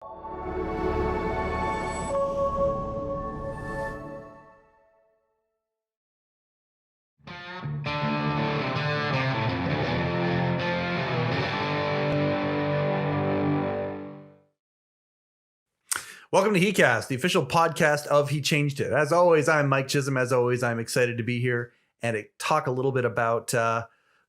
Welcome to HeCast, the official podcast of He Changed It. As always, I'm Mike Chisholm. As always, I'm excited to be here and to talk a little bit about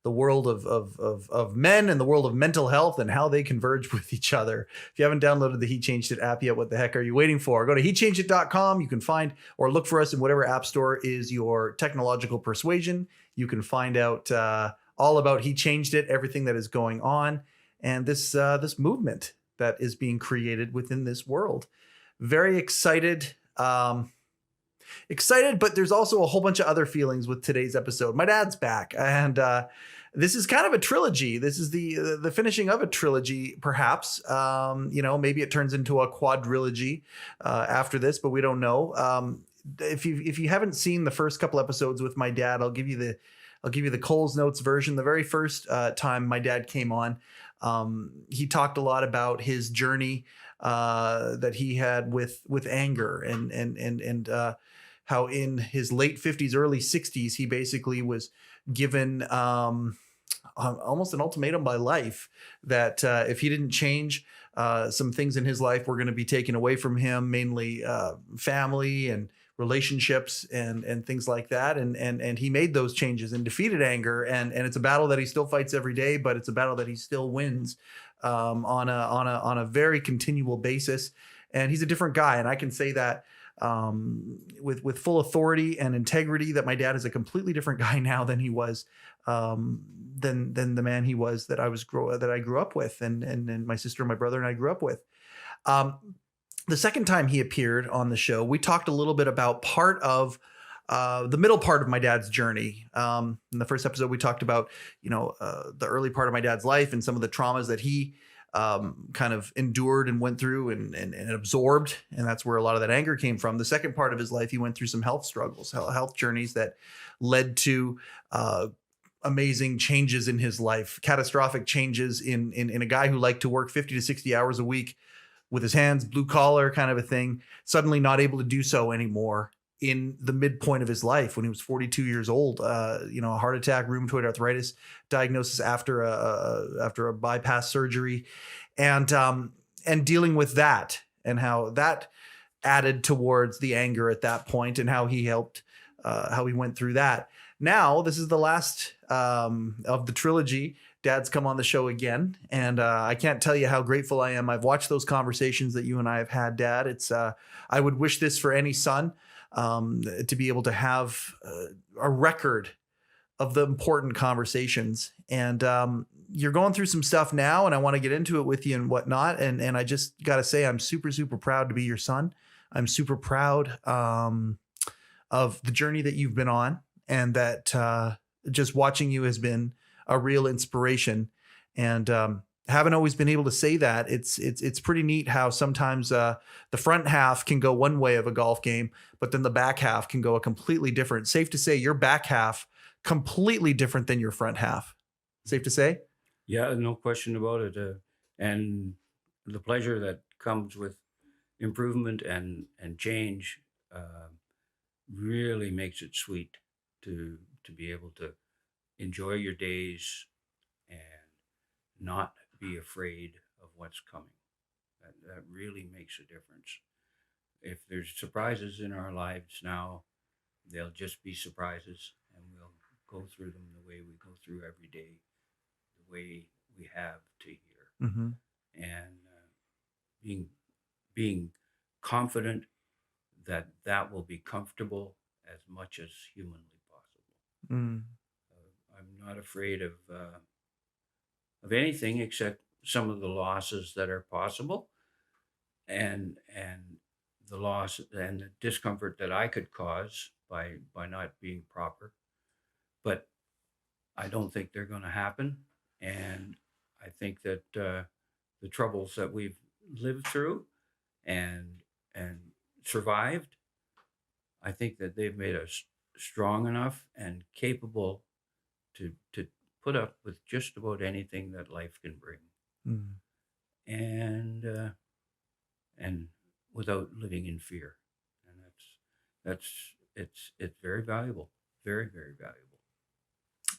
the world of men and the world of mental health and how they converge with each other. If you haven't downloaded the He Changed It app yet, what the heck are you waiting for? Go to HeChangedIt.com. You can find or look for us in whatever app store is your technological persuasion. You can find out all about He Changed It, everything that is going on, and this movement that is being created within this world. Very excited. Excited, but there's also a whole bunch of other feelings with today's episode. My dad's back, and this is kind of a trilogy. This is the finishing of a trilogy, perhaps. Maybe it turns into a quadrilogy after this, but we don't know. If you haven't seen the first couple episodes with my dad, I'll give you the Coles Notes version. The very first time my dad came on, he talked a lot about his journey that he had with anger and how in his late 50s, early 60s, he basically was given almost an ultimatum by life that if he didn't change, some things in his life were going to be taken away from him, mainly family and relationships and things like that. And he made those changes and defeated anger. And it's a battle that he still fights every day, but it's a battle that he still wins on a very continual basis. And he's a different guy. And I can say that with full authority and integrity that my dad is a completely different guy now than he was than the man he was that I grew up with and my sister and my brother and I grew up with. The second time he appeared on the show, we talked a little bit about part of the middle part of my dad's journey. In the first episode, we talked about, the early part of my dad's life and some of the traumas that he kind of endured and went through and absorbed. And that's where a lot of that anger came from. The second part of his life, he went through some health struggles, health journeys that led to amazing changes in his life, catastrophic changes in a guy who liked to work 50 to 60 hours a week with his hands, blue collar kind of a thing, suddenly not able to do so anymore in the midpoint of his life when he was 42 years old. A heart attack, rheumatoid arthritis diagnosis after a bypass surgery, and dealing with that and how that added towards the anger at that point and how he went through that. Now, this is the last of the trilogy. Dad's come on the show again, and I can't tell you how grateful I am. I've watched those conversations that you and I have had, Dad. It's I would wish this for any son, to be able to have a record of the important conversations. And you're going through some stuff now, and I want to get into it with you and whatnot. And I just got to say, I'm super, super proud to be your son. I'm super proud of the journey that you've been on, and that just watching you has been a real inspiration. And haven't always been able to say that. It's pretty neat how sometimes the front half can go one way of a golf game, but then the back half can go a completely different. Safe to say your back half completely different than your front half. Safe to say? Yeah, no question about it. And the pleasure that comes with improvement and change really makes it sweet to be able to enjoy your days and not be afraid of what's coming. That really makes a difference. If there's surprises in our lives now, they'll just be surprises, and we'll go through them the way we go through every day, the way we have to here. Mm-hmm. And being confident that will be comfortable as much as humanly possible. Mm. I'm not afraid of anything except some of the losses that are possible, and the loss and the discomfort that I could cause by not being proper. But I don't think they're going to happen, and I think that the troubles that we've lived through and survived, I think that they've made us strong enough and capable to put up with just about anything that life can bring. Mm. And and without living in fear. And it's very valuable, very, very valuable.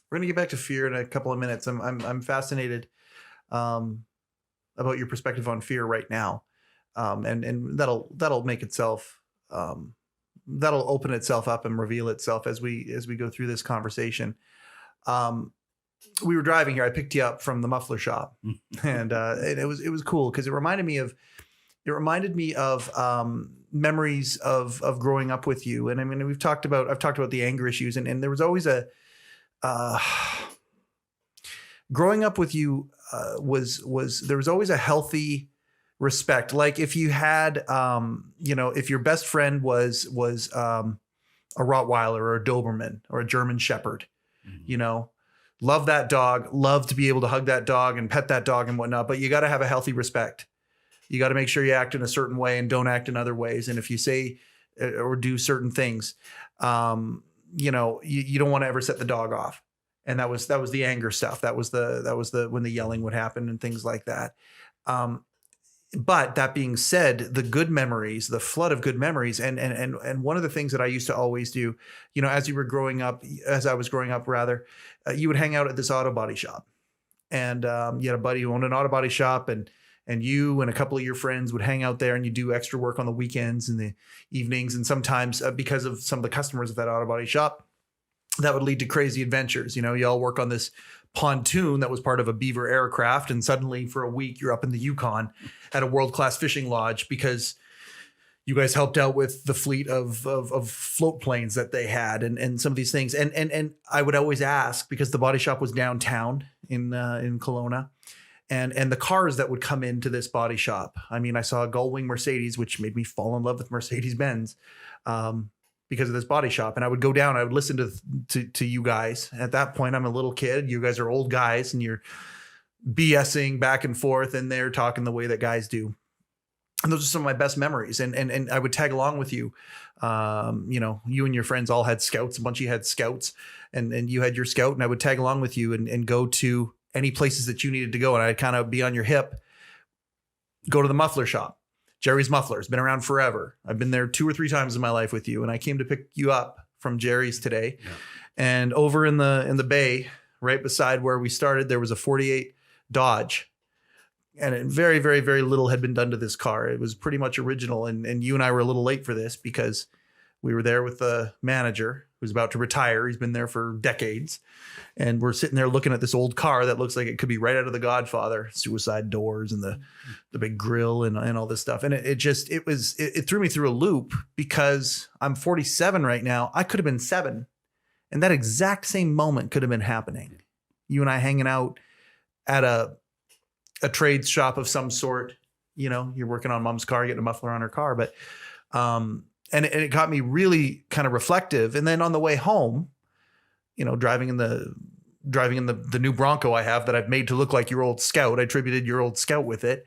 We're gonna get back to fear in a couple of minutes. I'm fascinated about your perspective on fear right now, and that'll make itself that'll open itself up and reveal itself as we go through this conversation. We were driving here. I picked you up from the muffler shop, and it was cool because it reminded me of memories of growing up with you. And I mean, I've talked about the anger issues, and there was always a growing up with you there was always a healthy respect. Like if you had, if your best friend was a Rottweiler or a Doberman or a German Shepherd, love that dog, love to be able to hug that dog and pet that dog and whatnot, but you got to have a healthy respect. You got to make sure you act in a certain way and don't act in other ways. And if you say or do certain things, you don't want to ever set the dog off. And that was the anger stuff. That was the when the yelling would happen and things like that. But that being said, the good memories, the flood of good memories, and one of the things that I used to always do, as I was growing up, you would hang out at this auto body shop, and you had a buddy who owned an auto body shop, and you and a couple of your friends would hang out there, and you do extra work on the weekends and the evenings, and sometimes because of some of the customers of that auto body shop, that would lead to crazy adventures. You all work on this pontoon that was part of a Beaver aircraft, and suddenly for a week you're up in the Yukon at a world-class fishing lodge because you guys helped out with the fleet of float planes that they had and some of these things. And I would always ask, because the body shop was downtown in Kelowna, and the cars that would come into this body shop. I mean, I saw a Gullwing Mercedes, which made me fall in love with Mercedes-Benz, because of this body shop. And I would go down, I would listen to you guys. At that point, I'm a little kid. You guys are old guys, and you're BSing back and forth, and they're talking the way that guys do. And those are some of my best memories. And I would tag along with you. You and your friends all had scouts. A bunch of you had scouts, and you had your scout, and I would tag along with you and go to any places that you needed to go. And I'd kind of be on your hip, go to the muffler shop. Jerry's Mufflers, been around forever. I've been there 2 or 3 times in my life with you, and I came to pick you up from Jerry's today. Yeah. And over in the bay, right beside where we started, there was a 48 Dodge, and very, very, very little had been done to this car. It was pretty much original, and you and I were a little late for this because we were there with the manager who's about to retire. He's been there for decades, and we're sitting there looking at this old car that looks like it could be right out of The Godfather, suicide doors and the big grill and all this stuff. And it threw me through a loop because I'm 47 right now. I could have been 7, and that exact same moment could have been happening. You and I hanging out at a trades shop of some sort. You're working on mom's car, getting a muffler on her car, but and it got me really kind of reflective. And then on the way home, driving in the new Bronco I have that I've made to look like your old Scout. I attributed your old Scout with it.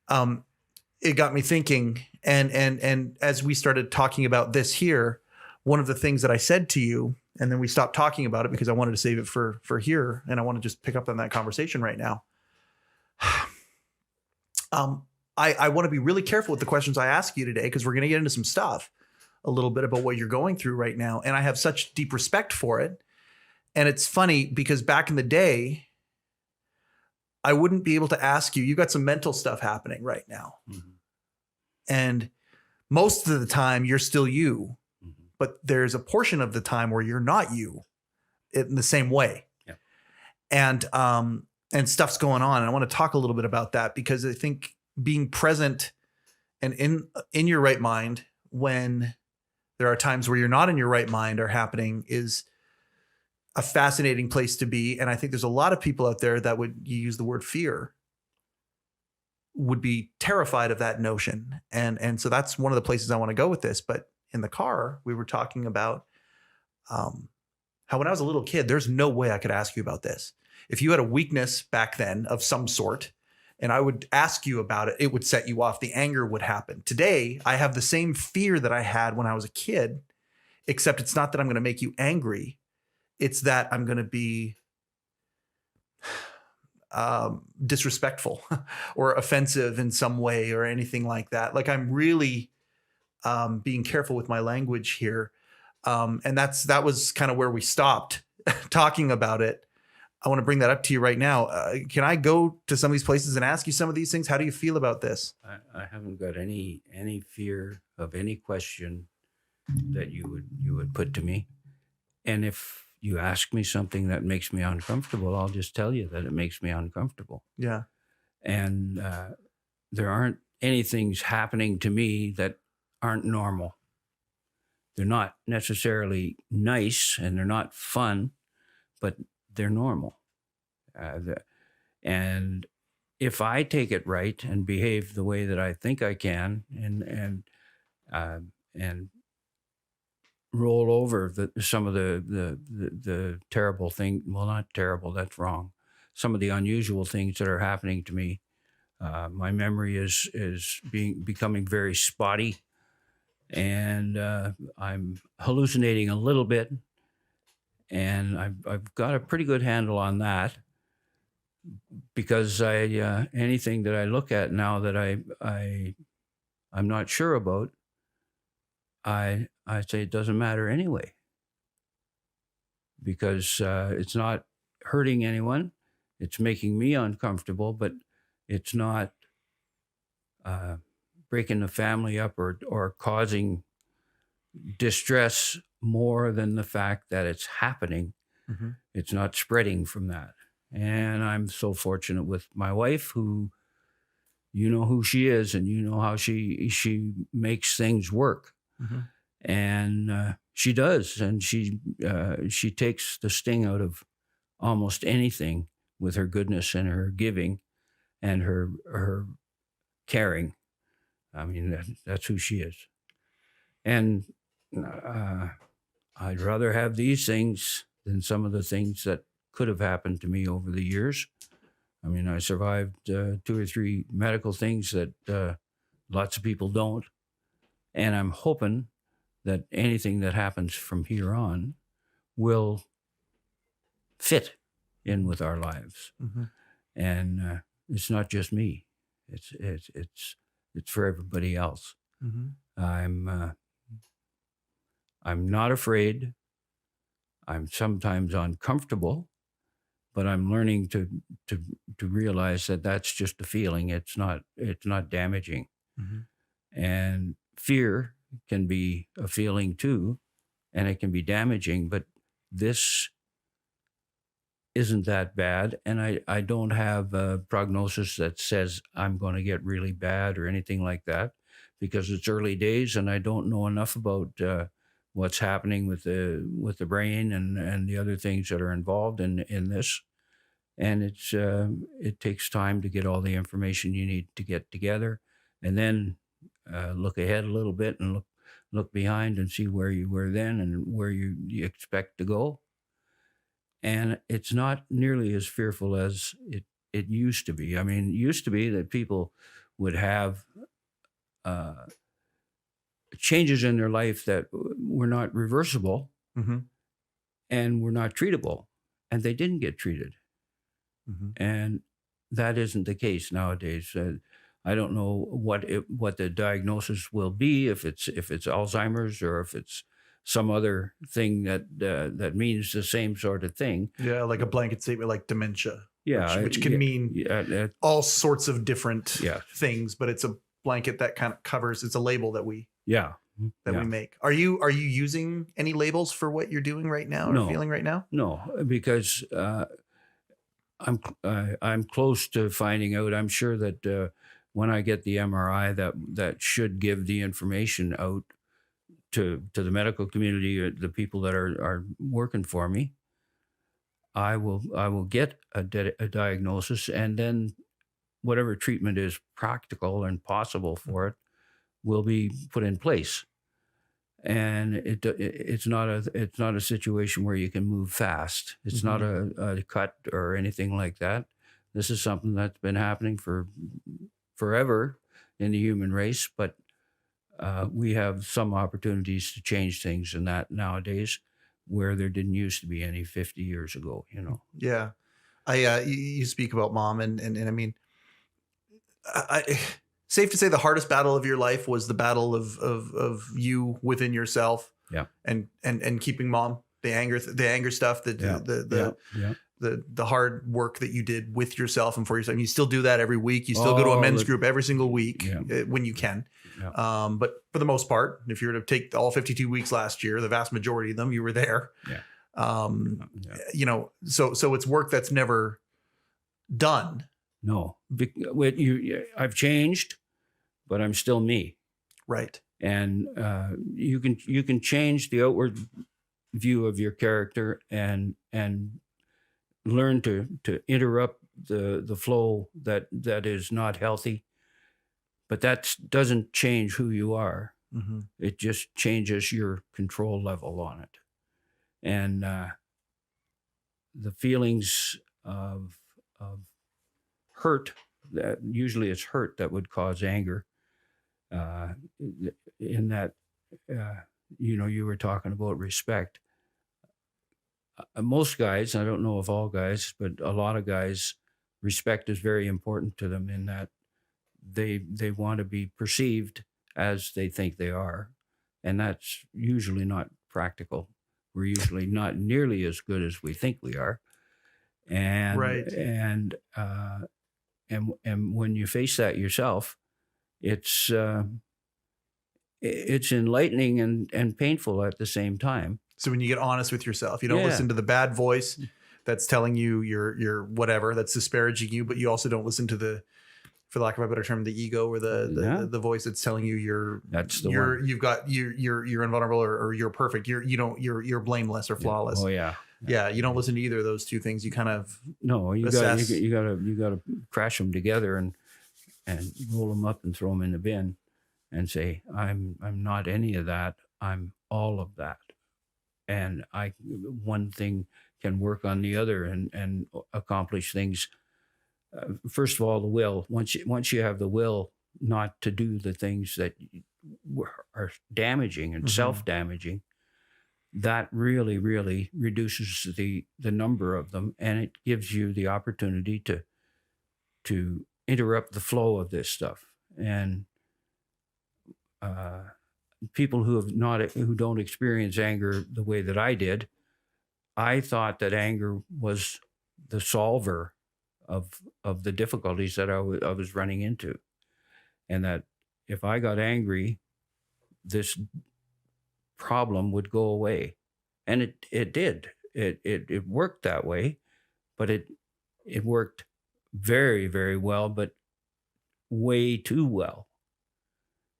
It got me thinking. And as we started talking about this here, one of the things that I said to you, and then we stopped talking about it because I wanted to save it for here. And I want to just pick up on that conversation right now. I want to be really careful with the questions I ask you today, because we're going to get into some stuff a little bit about what you're going through right now. And I have such deep respect for it. And it's funny because back in the day, I wouldn't be able to ask you, got some mental stuff happening right now. Mm-hmm. And most of the time you're still you, mm-hmm. but there's a portion of the time where you're not you in the same way. Yeah. And stuff's going on. And I want to talk a little bit about that, because I think being present and in your right mind when there are times where you're not in your right mind are happening is a fascinating place to be. And I think there's a lot of people out there that you use the word fear, would be terrified of that notion. And so that's one of the places I want to go with this. But in the car, we were talking about how when I was a little kid, there's no way I could ask you about this. If you had a weakness back then of some sort, and I would ask you about it, it would set you off. The anger would happen. Today, I have the same fear that I had when I was a kid, except it's not that I'm going to make you angry. It's that I'm going to be, disrespectful or offensive in some way or anything like that. Like I'm really being careful with my language here. And that was kind of where we stopped talking about it. I want to bring that up to you right now. Can I go to some of these places and ask you some of these things? How do you feel about this? I haven't got any fear of any question that you would put to me. And if you ask me something that makes me uncomfortable, I'll just tell you that it makes me uncomfortable. Yeah. And there aren't any things happening to me that aren't normal. They're not necessarily nice and they're not fun, but they're normal. And if I take it right and behave the way that I think I can and roll over some of the terrible thing, well, not terrible, that's wrong. Some of the unusual things that are happening to me, my memory is becoming very spotty, and I'm hallucinating a little bit, and I've got a pretty good handle on that because anything that I look at now that I'm not sure about, I say it doesn't matter anyway, because it's not hurting anyone. It's making me uncomfortable, but it's not breaking the family up or causing distress more than the fact that it's happening. Mm-hmm. It's not spreading from that. And I'm so fortunate with my wife, who, you know who she is and you know how she makes things work. Mm-hmm. And she does. And she takes the sting out of almost anything with her goodness and her giving and her caring. I mean, that's who she is. And I'd rather have these things than some of the things that could have happened to me over the years. I mean, I survived 2 or 3 medical things that lots of people don't. And I'm hoping that anything that happens from here on will fit in with our lives. Mm-hmm. And it's not just me. It's for everybody else. Mm-hmm. I'm not afraid. I'm sometimes uncomfortable, but I'm learning to realize that that's just a feeling. It's not damaging. Mm-hmm. And fear can be a feeling too, and it can be damaging, but this isn't that bad. And I don't have a prognosis that says I'm going to get really bad or anything like that, because it's early days and I don't know enough about what's happening with the brain and the other things that are involved in this. And it takes time to get all the information you need to get together, and then look ahead a little bit and look behind and see where you were then and where you expect to go. And it's not nearly as fearful as it used to be. I mean, it used to be that people would have changes in their life that were not reversible. Mm-hmm. And were not treatable, and they didn't get treated. Mm-hmm. And that isn't the case nowadays. I don't know what the diagnosis will be, if it's Alzheimer's or if it's some other thing that means the same sort of thing. Yeah, like a blanket statement like dementia. Yeah, which can mean all sorts of different things, but it's a blanket that kind of covers. It's a label that we we make. Are you using any labels for what you're doing right now or feeling right now? No, because I'm close to finding out. I'm sure that when I get the MRI, that should give the information out to the medical community, or the people that are working for me. I will get a diagnosis, and then whatever treatment is practical and possible for it will be put in place. And it's not a situation where you can move fast. It's not a cut or anything like that. This is something that's been happening for forever in the human race, but we have some opportunities to change things in that nowadays, where there didn't used to be any 50 years ago, you know. Yeah. You speak about mom, and I mean, safe to say the hardest battle of your life was the battle of you within yourself. Yeah. And keeping mom, the anger stuff, the hard work that you did with yourself and for yourself. And you still do that every week. You still go to a men's group every single week when you can. Yeah. But for the most part, if you were to take all 52 weeks last year, the vast majority of them, you were there. Yeah. You know, so it's work that's never done. No, I've changed, but I'm still me. Right. And you can change the outward view of your character and learn to interrupt the flow that is not healthy, but that doesn't change who you are. Mm-hmm. It just changes your control level on it, and the feelings of hurt, that usually it's hurt that would cause anger. In that, you were talking about respect. Most guys, I don't know if all guys, but a lot of guys, respect is very important to them in that they want to be perceived as they think they are. And that's usually not practical. We're usually not nearly as good as we think we are. And, right. And when you face that yourself, it's enlightening and painful at the same time. So when you get honest with yourself, you don't listen to the bad voice that's telling you you're whatever, that's disparaging you, but you also don't listen to the, for lack of a better term, the ego or the voice that's telling you you're invulnerable or you're perfect. You're blameless or flawless. Oh yeah. Yeah, you don't listen to either of those two things. You kind of you got to crash them together and roll them up and throw them in the bin and say, I'm not any of that. I'm all of that. And one thing can work on the other and accomplish things. First of all, the will. Once you have the will not to do the things that are damaging and self-damaging, that really, really reduces the number of them, and it gives you the opportunity to interrupt the flow of this stuff. And people who don't experience anger the way that I did, I thought that anger was the solver of the difficulties that I was running into, and that if I got angry, this problem would go away. And it did. It worked that way, but it worked very, very well, but way too well.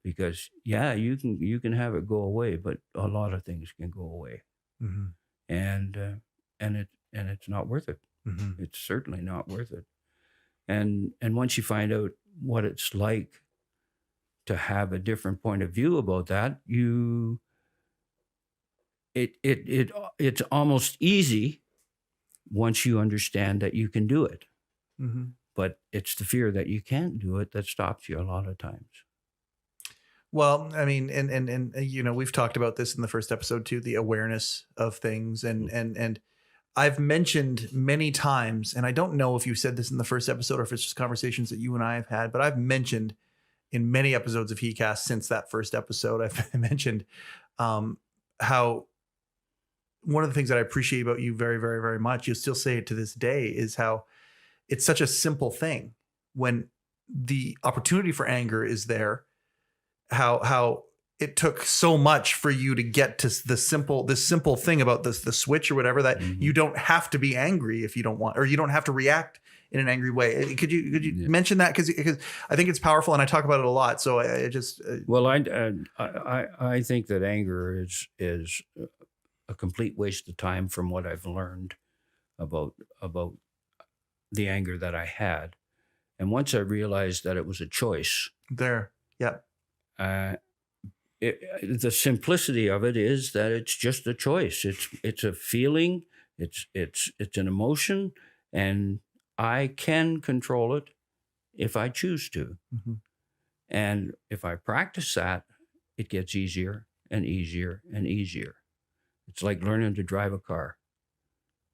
Because you can have it go away, but a lot of things can go away. Mm-hmm. And it's not worth it. Mm-hmm. It's certainly not worth it. And once you find out what it's like to have a different point of view about that, it's almost easy once you understand that you can do it. Mm-hmm. But it's the fear that you can't do it that stops you a lot of times. Well, I mean, and we've talked about this in the first episode too, the awareness of things, and I've mentioned many times, and I don't know if you said this in the first episode or if it's just conversations that you and I have had, but I've mentioned in many episodes of HeCast since that first episode, I've mentioned how one of the things that I appreciate about you very, very, very much, you'll still say it to this day, is how it's such a simple thing when the opportunity for anger is there. How it took so much for you to get to this simple thing about the switch or whatever, that you don't have to be angry if you don't want, or you don't have to react in an angry way. Could you mention that? Because I think it's powerful and I talk about it a lot. So I just well, I think that anger is a complete waste of time from what I've learned about the anger that I had, and once I realized that it was a choice. The simplicity of it is that it's just a choice. It's a feeling. It's an emotion, and I can control it if I choose to. Mm-hmm. And if I practice that, it gets easier and easier and easier. It's like learning to drive a car.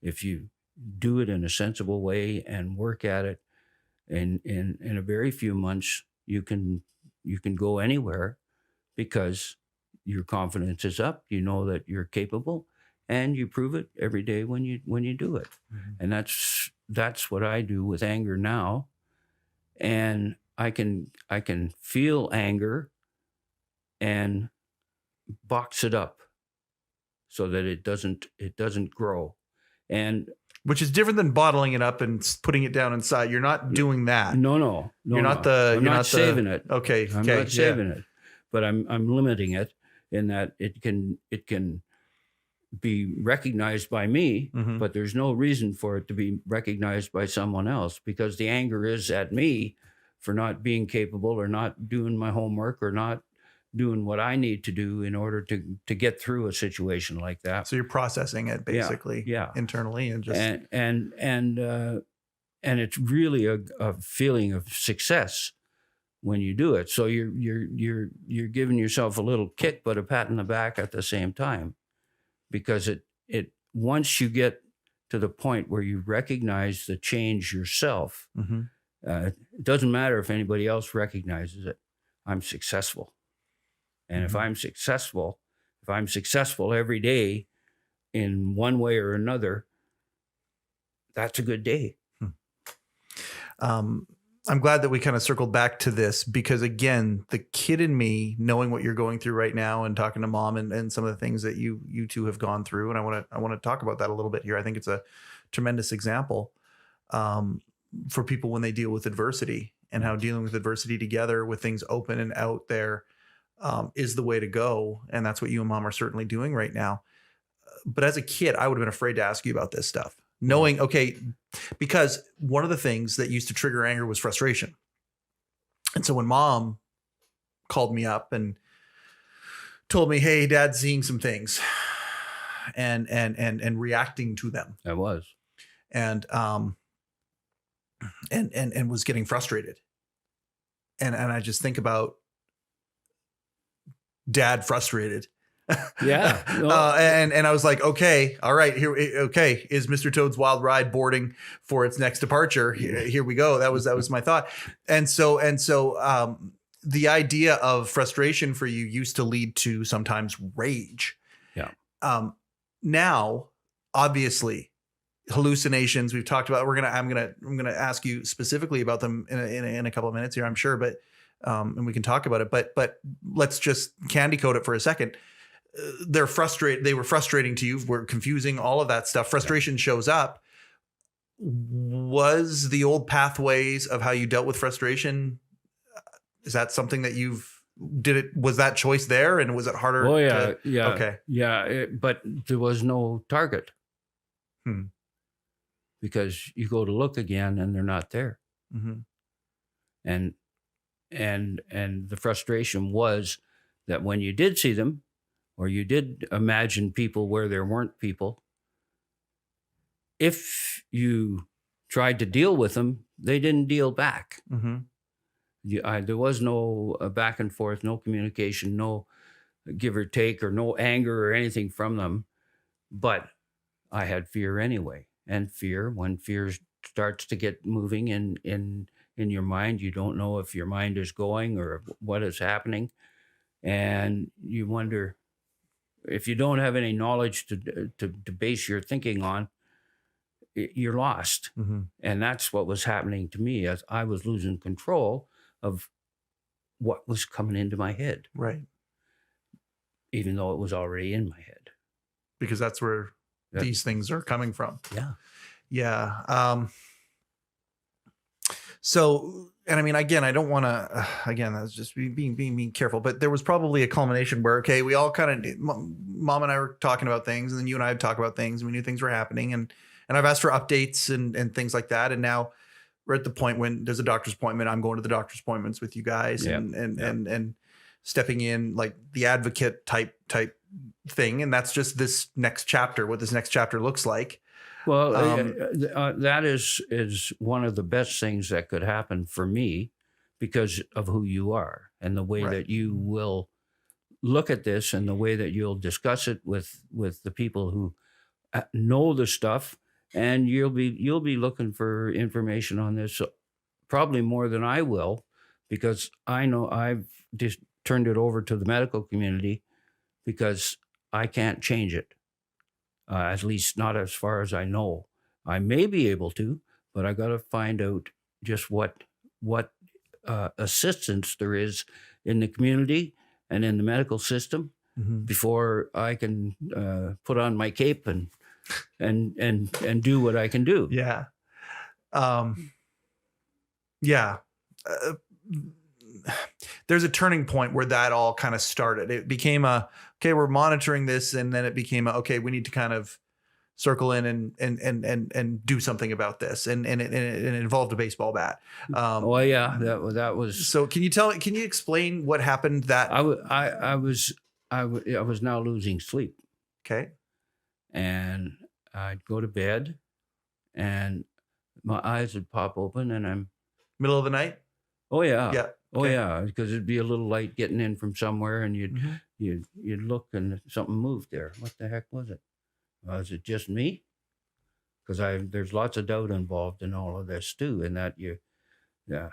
If you do it in a sensible way and work at it, and in a very few months, you can go anywhere because your confidence is up. You know that you're capable, and you prove it every day when you do it. And that's what I do with anger now. And I can feel anger and box it up so that it doesn't grow. And which is different than bottling it up and putting it down inside. You're not doing that. No. You're not I'm not saving it. Okay. I'm not saving it, but I'm limiting it in that it can be recognized by me, but there's no reason for it to be recognized by someone else, because the anger is at me for not being capable or not doing my homework or not doing what I need to do in order to get through a situation like that. So you're processing it basically internally and just and it's really a feeling of success when you do it. So you're giving yourself a little kick, but a pat on the back at the same time, because it once you get to the point where you recognize the change yourself, it doesn't matter if anybody else recognizes it. I'm successful. And if I'm successful every day in one way or another, that's a good day. I'm glad that we kind of circled back to this, because again, the kid in me, knowing what you're going through right now and talking to mom and some of the things that you two have gone through. And I want to talk about that a little bit here. I think it's a tremendous example for people when they deal with adversity, and how dealing with adversity together with things open and out there is the way to go. And that's what you and mom are certainly doing right now. But as a kid, I would have been afraid to ask you about this stuff, knowing, okay, because one of the things that used to trigger anger was frustration. And so when mom called me up and told me, hey, dad's seeing some things and reacting to them. I was. And was getting frustrated. And I just think about dad frustrated. Yeah. And I was like, okay, all right, okay. Is Mr. Toad's Wild Ride boarding for its next departure? Here we go. That was my thought. And so the idea of frustration for you used to lead to sometimes rage. Yeah. Now, obviously, hallucinations we've talked about. I'm gonna ask you specifically about them in a couple of minutes here, I'm sure, but and we can talk about it. But let's just candy coat it for a second. They were frustrating to you, were confusing, all of that stuff. Frustration shows up. Was the old pathways of how you dealt with frustration, is that something that was that choice there, and was it harder? Oh yeah. Yeah. Okay. Yeah. But there was no target. Because you go to look again and they're not there. And the frustration was that when you did see them, or you did imagine people where there weren't people, if you tried to deal with them, they didn't deal back. There was no back and forth, no communication, no give or take, or no anger or anything from them. But I had fear anyway. And fear, when fear starts to get moving in your mind, you don't know if your mind is going or what is happening. And you wonder, if you don't have any knowledge to base your thinking on, you're lost. And that's what was happening to me, as I was losing control of what was coming into my head. Right. Even though it was already in my head. Because that's where these things are coming from. Yeah. Yeah. So, and I mean, again, I don't want to, again, that's just being careful, but there was probably a culmination where, okay, we all kind of, mom and I were talking about things, and then you and I would talk about things, and we knew things were happening, and I've asked for updates and things like that. And now we're at the point when there's a doctor's appointment. I'm going to the doctor's appointments with you guys and stepping in like the advocate type thing. And that's just this next chapter, what this next chapter looks like. Well, that is one of the best things that could happen for me, because of who you are and the way that you will look at this, and the way that you'll discuss it with the people who know the stuff and you'll be looking for information on this, probably more than I will, because I know I've just turned it over to the medical community because I can't change it, at least not as far as I know. I may be able to, but I got to find out just what assistance there is in the community and in the medical system before I can put on my cape and do what I can do. Yeah. Yeah. There's a turning point where that all kind of started. It became okay, we're monitoring this, and then it became okay, we need to kind of circle in and do something about this. And it involved a baseball bat. Oh yeah, that was. So can you explain what happened that I was now losing sleep. Okay. And I'd go to bed and my eyes would pop open and I'm middle of the night? Oh yeah. Yeah. Oh Okay. yeah, because it'd be a little light getting in from somewhere, and you'd look and something moved there. What the heck was it? Was it just me? Because there's lots of doubt involved in all of this too, and that there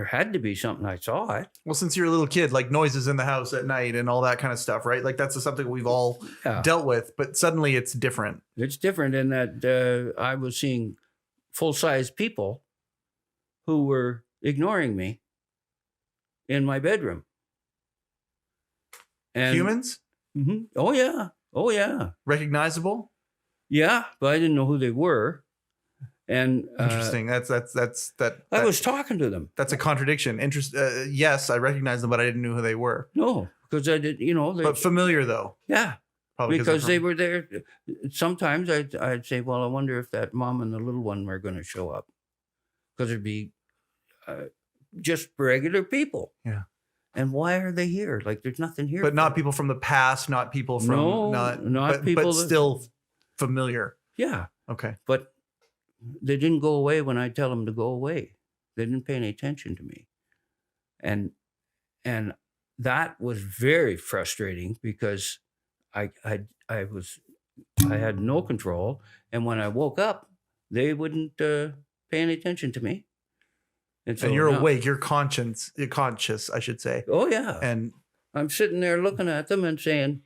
had to be something. I saw it. Well, since you're a little kid, like noises in the house at night and all that kind of stuff, right? Like that's something we've all dealt with, but suddenly it's different. It's different in that I was seeing full-size people who were ignoring me in my bedroom. And humans? Mm-hmm. Oh yeah. Oh yeah. Recognizable? Yeah, but I didn't know who they were. And interesting. That's I was talking to them. That's a contradiction. Yes, I recognize them, but I didn't know who they were. No, because I did. But familiar though. Yeah. Probably because they were there. Sometimes I'd say, well, I wonder if that mom and the little one were going to show up, because it'd be just regular people. Yeah. And why are they here? Like there's nothing here. But not people from the past, not people from not people, but still familiar. Yeah. Okay. But they didn't go away when I tell them to go away. They didn't pay any attention to me. And that was very frustrating because I had no control, and when I woke up, they wouldn't pay any attention to me. And you're awake, you're conscious, I should say. Oh yeah. And I'm sitting there looking at them and saying,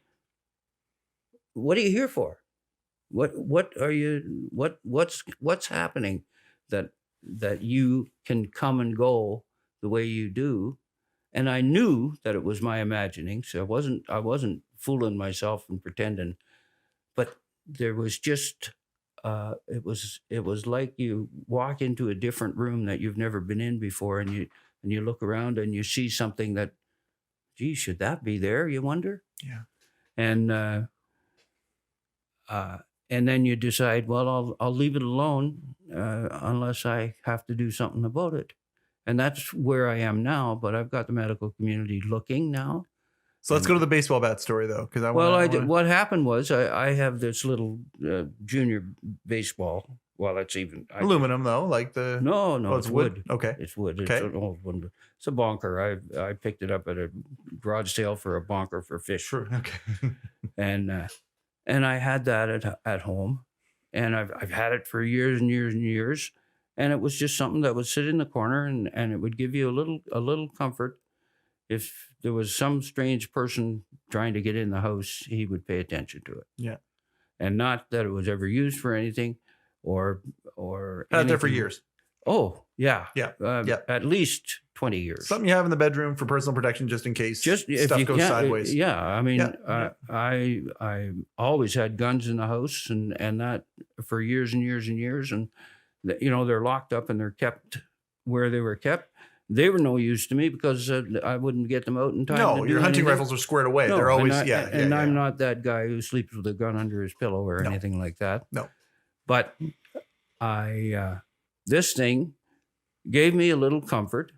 "What are you here for? What are you? What's happening that you can come and go the way you do?" And I knew that it was my imagining, so I wasn't fooling myself and pretending. But there was just it was like you walk into a different room that you've never been in before, and you look around and you see something that, gee, should that be there? You wonder. Yeah. And then you decide, well, I'll leave it alone unless I have to do something about it. And that's where I am now. But I've got the medical community looking now. So let's go to the baseball bat story, though, because what happened was I have this little junior baseball. Well, it's even aluminum though, like the no, it's wood. Okay, it's wood. It's okay. An old one. It's a bonker. I picked it up at a garage sale for a bonker for fish. Sure. Okay. And I had that at home, and I've had it for years and years and years, and it was just something that would sit in the corner, and it would give you a little comfort. If there was some strange person trying to get in the house, he would pay attention to it. Yeah. And not that it was ever used for anything or had it there for years. Oh, yeah. Yeah. At least 20 years. Something you have in the bedroom for personal protection just in case stuff goes sideways. Yeah. I mean, I always had guns in the house and that for years and years and years. And, they're locked up and they're kept where they were kept. They were no use to me because I wouldn't get them out in time. No, your hunting rifles are squared away. No, they're always, I'm not that guy who sleeps with a gun under his pillow or anything like that. No. But this thing gave me a little comfort,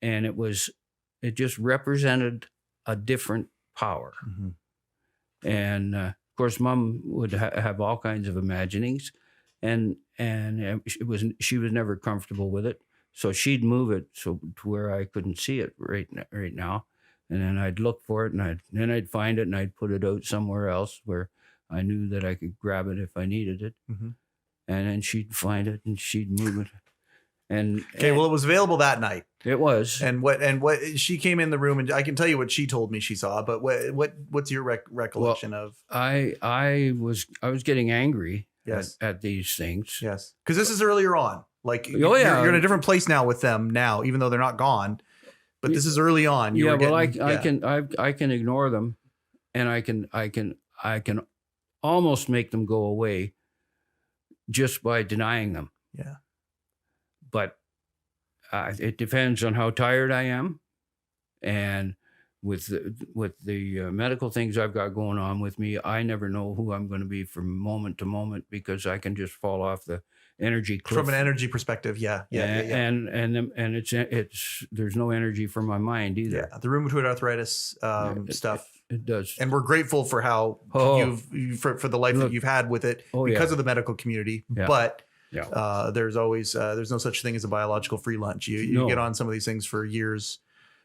and it just represented a different power. Mm-hmm. And of course, Mom would have all kinds of imaginings, and she was never comfortable with it. So she'd move it to where I couldn't see it right now. And then I'd look for it, and then I'd find it, and I'd put it out somewhere else where I knew that I could grab it if I needed it. Mhm. And then she'd find it and she'd move it. And Okay, well, it was available that night. it was. And what she came in the room, and I can tell you what she told me she saw, but what's your recollection of? I was getting angry Yes. at these things. Yes, because this is earlier on. Like, Oh, yeah. you're in a different place now with them now, even though they're not gone. But this is early on. Yeah, well, I can ignore them, and I can almost make them go away just by denying them. Yeah. But it depends on how tired I am, and with the medical things I've got going on with me, I never know who I'm going to be from moment to moment, because I can just fall off the energy cliff. From an energy perspective, yeah. And it's there's no energy for my mind either. Yeah, the rheumatoid arthritis stuff. It does. And we're grateful for how for the life that you've had with it because of the medical community. Yeah. But Yeah. there's always there's no such thing as a biological free lunch. You get on some of these things for years.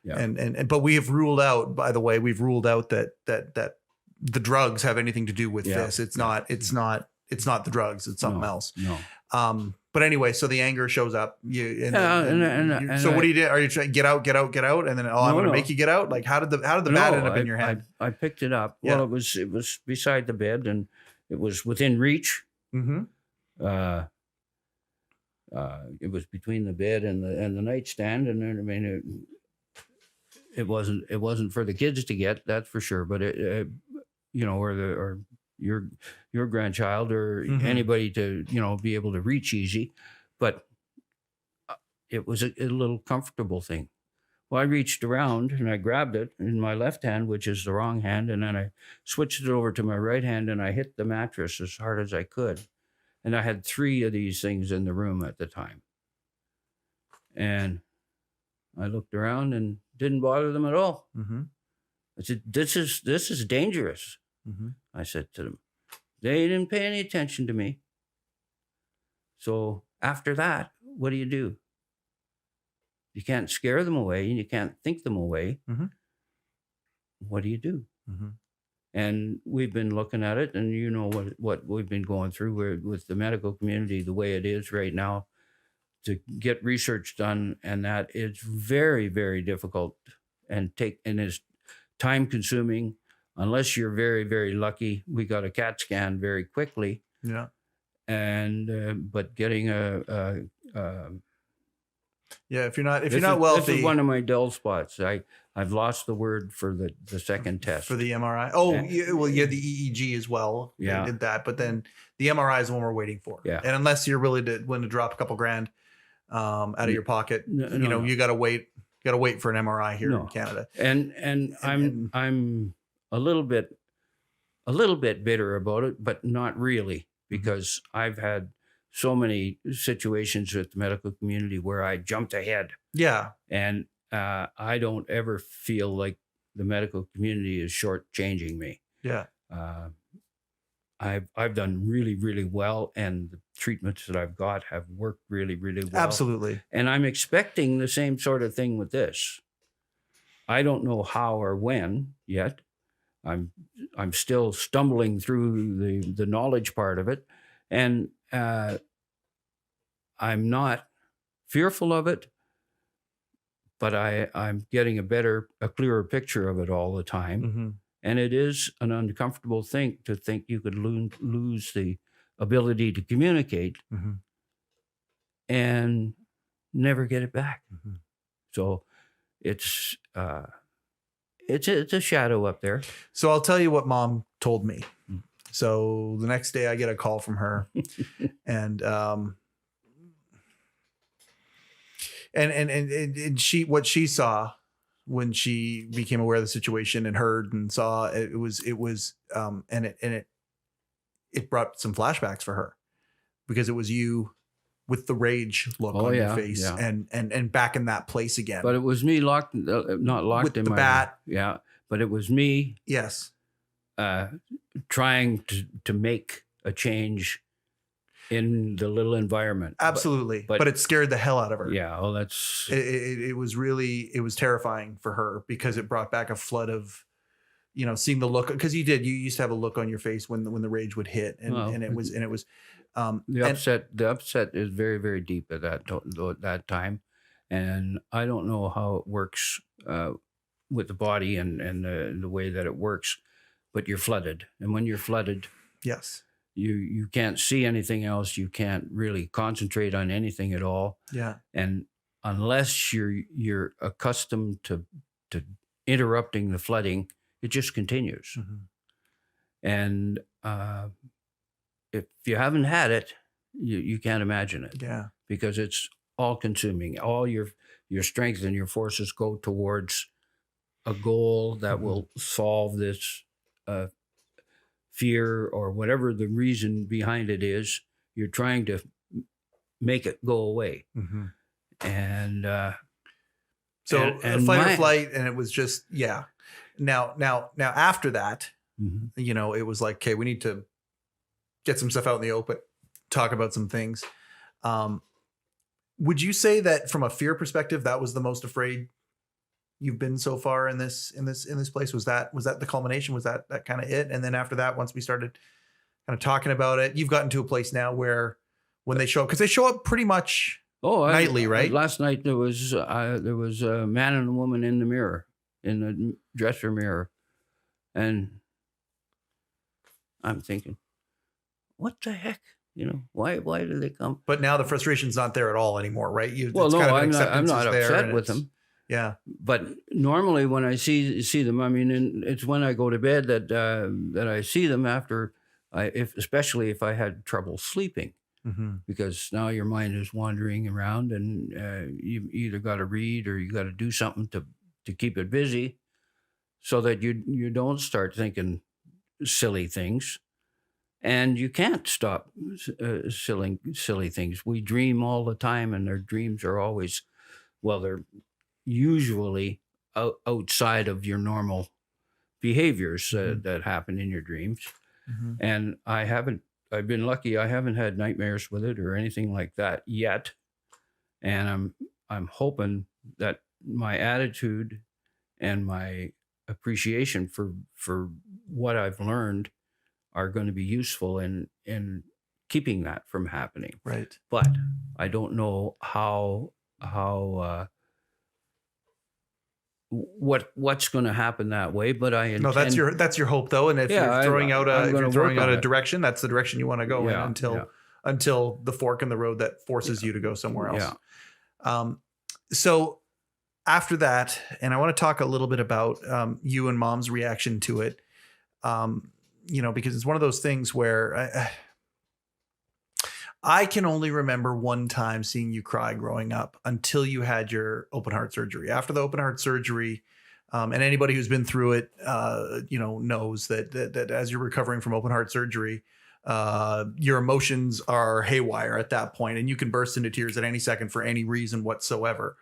Yeah. And but we have ruled out, by the way, that the drugs have anything to do with this. It's not the drugs, it's something else. No. But anyway, so the anger shows up. So what do you do? Are you trying get out? And then I'm going to make you get out? Like, how did the bat end up in your head? I picked it up. Yeah. Well, it was beside the bed, and it was within reach. Mm-hmm. It was between the bed and the nightstand, and then, I mean, it wasn't for the kids to get, that's for sure. But or your grandchild or anybody to be able to reach easy. But it was a little comfortable thing. Well, I reached around and I grabbed it in my left hand, which is the wrong hand, and then I switched it over to my right hand, and I hit the mattress as hard as I could. And I had 3 of these things in the room at the time. And I looked around and didn't bother them at all. Mm-hmm. I said, this is dangerous. Mm-hmm. I said to them. They didn't pay any attention to me. So after that, what do? You can't scare them away, and you can't think them away. Mm-hmm. What do you do? Mm-hmm. And we've been looking at it, and what we've been going through with the medical community, the way it is right now, to get research done, and that it's very, very difficult and is time consuming. Unless you're very, very lucky, we got a CAT scan very quickly. Yeah. And but getting if you're not wealthy, this is one of my dull spots. I've lost the word for the second test for the MRI. Oh, you had the EEG as well. Yeah, they did that, but then the MRI is the one we're waiting for. Yeah, and unless you're willing to drop a couple grand out of your pocket, you got to wait. Got to wait for an MRI here in Canada. And I'm a little bit bitter about it, but not really, because I've had so many situations with the medical community where I jumped ahead. Yeah. And I don't ever feel like the medical community is shortchanging me. Yeah. I've done really, really well, and the treatments that I've got have worked really, really well. Absolutely. And I'm expecting the same sort of thing with this. I don't know how or when yet. I'm still stumbling through the knowledge part of it, and I'm not fearful of it, but I'm getting a clearer picture of it all the time. Mm-hmm. And it is an uncomfortable thing to think you could lose the ability to communicate and never get it back. Mm-hmm. So it's a shadow up there. So I'll tell you what Mom told me. So the next day I get a call from her and what she saw when she became aware of the situation and heard and saw it brought some flashbacks for her, because it was you with the rage look on your face and back in that place again. But it was me not locked with in the bat. Yeah. But it was me. Yes. Trying to make a change in the little environment. Absolutely. But it scared the hell out of her. Yeah. Well, it was terrifying for her, because it brought back a flood of seeing the look, because you used to have a look on your face when the rage would hit, and it was the upset is very, very deep at that time. And I don't know how it works with the body and the way that it works, but you're flooded. And when you're flooded, yes, you can't see anything else. You can't really concentrate on anything at all. Yeah. And unless you're accustomed to interrupting the flooding, it just continues. Mm-hmm. And if you haven't had it, you can't imagine it. Yeah. Because it's all consuming. All your strength and your forces go towards a goal that will solve this fear or whatever the reason behind it is. You're trying to make it go away. Mm-hmm. And so fight or flight, and it was just, yeah. Now after that, it was like, okay, we need to get some stuff out in the open, talk about some things. Would you say that from a fear perspective, that was the most afraid you've been so far in this place? Was that the culmination? Was that kind of it? And then after that, once we started kind of talking about it, you've gotten to a place now where when they show up, because they show up pretty much nightly, right? Last night there was a man and a woman in the mirror, in the dresser mirror, and I'm thinking, what the heck? Why do they come? But now the frustration's not there at all anymore, right? I'm not upset with them. Yeah. But normally when I see them, I mean, it's when I go to bed that I see them after, especially if I had trouble sleeping, because now your mind is wandering around, and you either got to read or you got to do something to keep it busy, so that you don't start thinking silly things. And you can't stop silly things. We dream all the time, and our dreams are always, they're usually outside of your normal behaviors that happen in your dreams. Mm-hmm. And I've been lucky. I haven't had nightmares with it or anything like that yet. And I'm hoping that my attitude and my appreciation for what I've learned are going to be useful in keeping that from happening. Right. But I don't know how what's going to happen that way. But I intend, that's your hope though. And if you're throwing out a direction, that's the direction you want to go in until the fork in the road that forces you to go somewhere else. Yeah. So after that, and I want to talk a little bit about you and Mom's reaction to it. Because it's one of those things where I can only remember one time seeing you cry growing up until you had your open heart surgery. After the open heart surgery, and anybody who's been through it, knows that as you're recovering from open heart surgery, your emotions are haywire at that point, and you can burst into tears at any second for any reason whatsoever,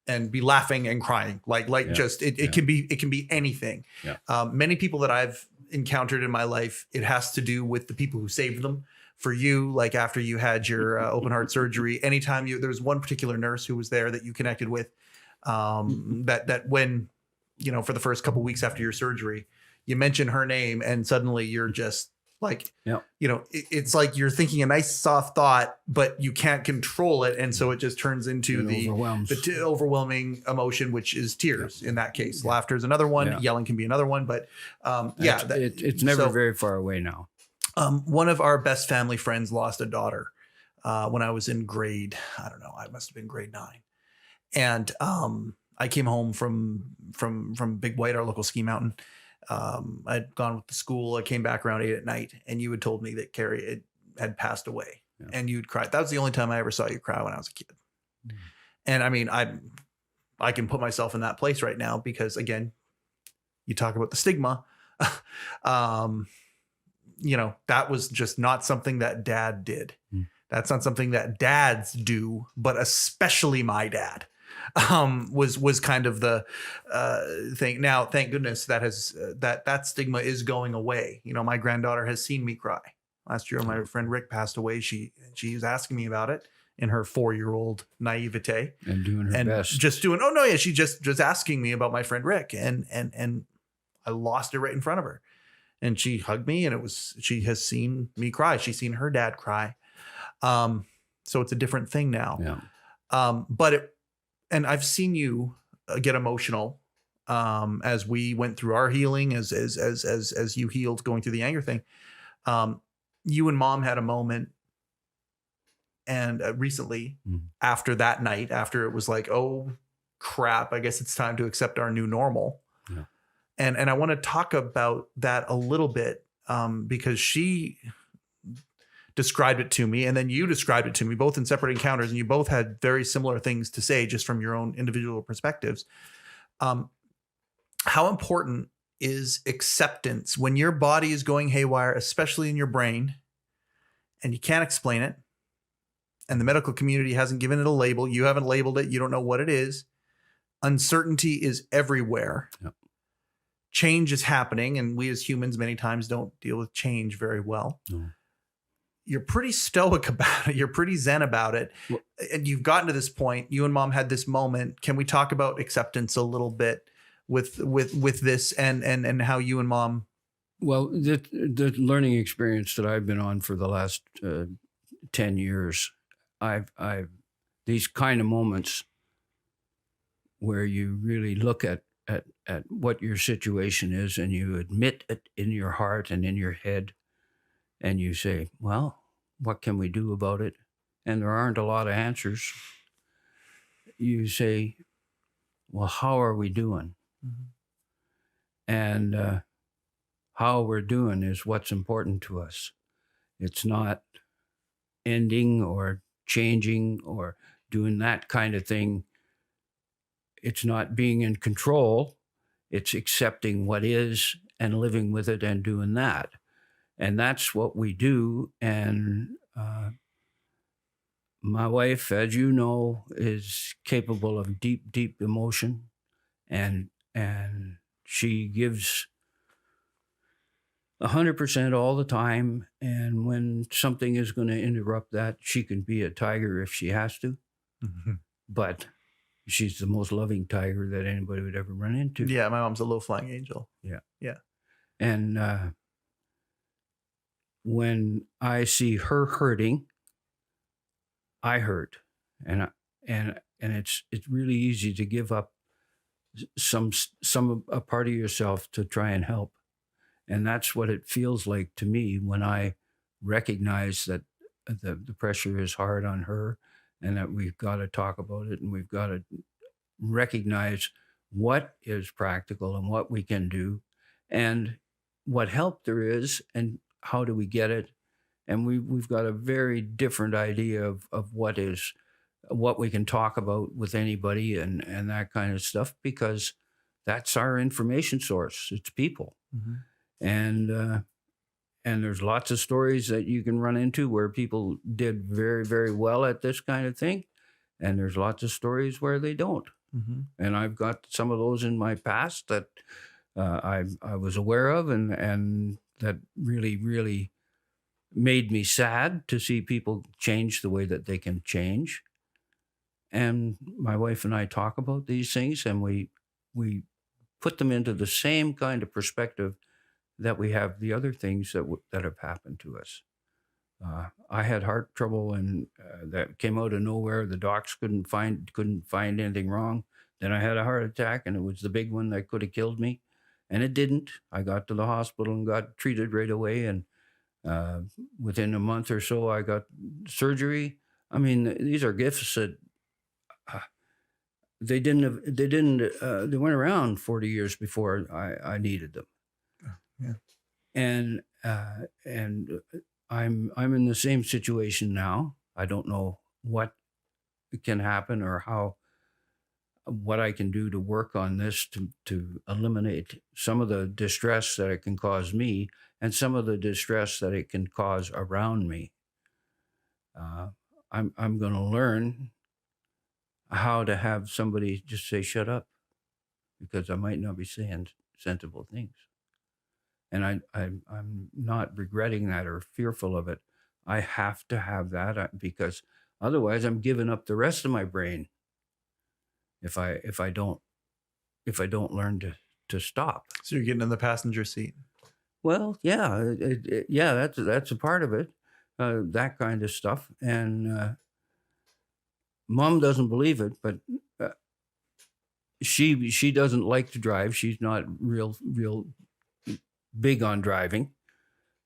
and be laughing and crying it can be anything. Yeah. Many people that I've encountered in my life, it has to do with the people who saved them. For you, like after you had your open heart surgery, anytime there was one particular nurse who was there that you connected with, that when, for the first couple of weeks after your surgery, you mention her name and suddenly you're just like, it's like you're thinking a nice soft thought, but you can't control it. And so it just turns into the overwhelming emotion, which is tears in that case. Yeah. Laughter is another one. Yeah. Yelling can be another one, but it's never very far away now. One of our best family friends lost a daughter when I was in grade, I don't know, I must have been grade 9. And I came home from Big White, our local ski mountain. I'd gone with the school. I came back around 8 at night, and you had told me that Carrie had passed away, and you'd cried. That was the only time I ever saw you cry when I was a kid. Mm. And I mean, I can put myself in that place right now because, again, you talk about the stigma. That was just not something that Dad did. Mm. That's not something that dads do, but especially my dad. Was kind of the thing. Now, thank goodness that has that stigma is going away. My granddaughter has seen me cry. Last year, my friend Rick passed away. She was asking me about it in her 4-year-old naivete and doing her best. Just doing. Oh no, yeah, she just asking me about my friend Rick, and I lost it right in front of her. And she hugged me, and she has seen me cry. She's seen her dad cry. So it's a different thing now. Yeah. And I've seen you get emotional as we went through our healing, as you healed going through the anger thing. You and Mom had a moment, and recently, after that night, after it was like, oh crap, I guess it's time to accept our new normal. Yeah. And I want to talk about that a little bit because she described it to me, and then you described it to me, both in separate encounters, and you both had very similar things to say just from your own individual perspectives. How important is acceptance when your body is going haywire, especially in your brain, and you can't explain it, and the medical community hasn't given it a label, you haven't labeled it, you don't know what it is. Uncertainty is everywhere. Yep. Change is happening, and we as humans many times don't deal with change very well. No. You're pretty stoic about it. You're pretty zen about it. Well, and you've gotten to this point. You and Mom had this moment. Can we talk about acceptance a little bit with this and how you and Mom? Well, the learning experience that I've been on for the last 10 years, I've these kind of moments where you really look at what your situation is, and you admit it in your heart and in your head, and you say, well, what can we do about it? And there aren't a lot of answers. You say, well, how are we doing? Mm-hmm. And how we're doing is what's important to us. It's not ending or changing or doing that kind of thing. It's not being in control. It's accepting what is and living with it and doing that. And that's what we do. And my wife, as you know, is capable of deep, deep emotion. And she gives 100% all the time. And when something is going to interrupt that, she can be a tiger if she has to. Mm-hmm. But she's the most loving tiger that anybody would ever run into. Yeah, my mom's a low-flying angel. Yeah. Yeah. And when I see her hurting, I hurt. And it's really easy to give up a part of yourself to try and help. And that's what it feels like to me when I recognize that the pressure is hard on her, and that we've got to talk about it, and we've got to recognize what is practical and what we can do and what help there is and how do we get it. And we've got a very different idea of what we can talk about with anybody and that kind of stuff, because that's our information source. It's people. Mm-hmm. And there's lots of stories that you can run into where people did very, very well at this kind of thing. And there's lots of stories where they don't. Mm-hmm. And I've got some of those in my past that I was aware of and that really, really made me sad to see people change the way that they can change. And my wife and I talk about these things, and we put them into the same kind of perspective that we have the other things that have happened to us. I had heart trouble, and that came out of nowhere. The docs couldn't find anything wrong. Then I had a heart attack, and it was the big one that could have killed me, and it didn't. I got to the hospital and got treated right away, and within a month or so, I got surgery. I mean, these are gifts that they weren't around 40 years before I needed them. Yeah. And I'm in the same situation now. I don't know what can happen or what I can do to work on this to eliminate some of the distress that it can cause me and some of the distress that it can cause around me. I'm going to learn how to have somebody just say, shut up, because I might not be saying sensible things. And I'm not regretting that or fearful of it. I have to have that because otherwise I'm giving up the rest of my brain if I don't learn to stop. So you're getting in the passenger seat. Well, yeah, that's a part of it, that kind of stuff. And Mom doesn't believe it, but she doesn't like to drive. She's not real big on driving,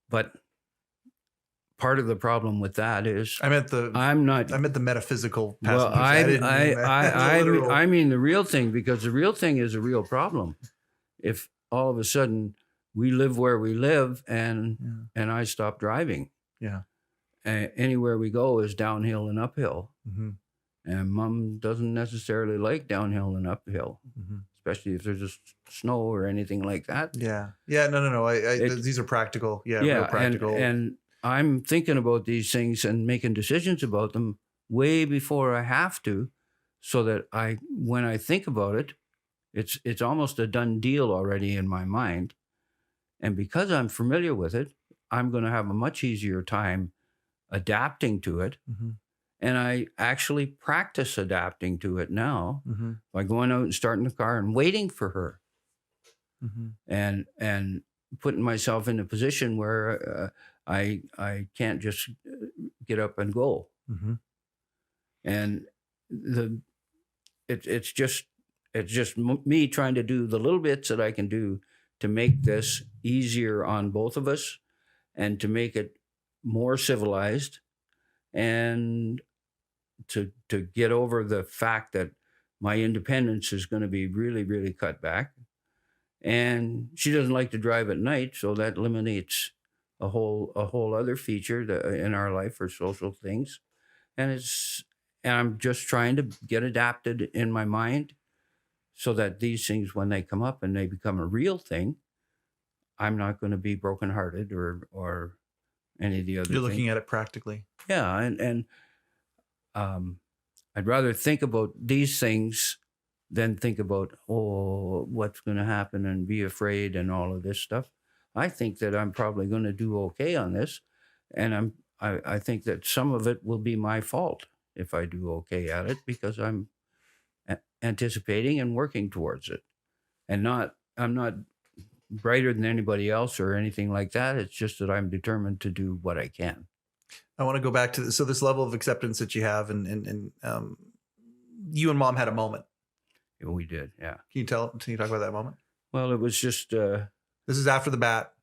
but part of the problem with that is I meant the metaphysical passenger well, seat. I mean the real thing, because the real thing is a real problem. If all of a sudden we live where we live and I stop driving, anywhere we go is downhill and uphill. Mm-hmm. And Mom doesn't necessarily like downhill and uphill, especially if there's snow or anything like that. Yeah. No. These are practical. Real practical. And I'm thinking about these things and making decisions about them way before I have to, so that when I think about it, it's almost a done deal already in my mind. And because I'm familiar with it, I'm going to have a much easier time adapting to it. Mm-hmm. And I actually practice adapting to it now by going out and starting the car and waiting for her, and putting myself in a position where I can't just get up and go. Mm-hmm. And it's just me trying to do the little bits that I can do to make this easier on both of us, and to make it more civilized, and to get over the fact that my independence is going to be really, really cut back. And she doesn't like to drive at night, so that eliminates a whole other feature in our life for social things. And I'm just trying to get adapted in my mind, so that these things, when they come up and they become a real thing, I'm not going to be brokenhearted or any of the other things. You're looking at it practically. Yeah, and I'd rather think about these things than think about, what's going to happen, and be afraid and all of this stuff. I think that I'm probably going to do okay on this, and I think that some of it will be my fault if I do okay at it, because I'm anticipating and working towards it, and I'm not brighter than anybody else or anything like that. It's just that I'm determined to do what I can. I want to go back to this level of acceptance that you have, and you and Mom had a moment. Yeah, we did, yeah. Can you talk about that moment? Well, it was just. This is after the bat.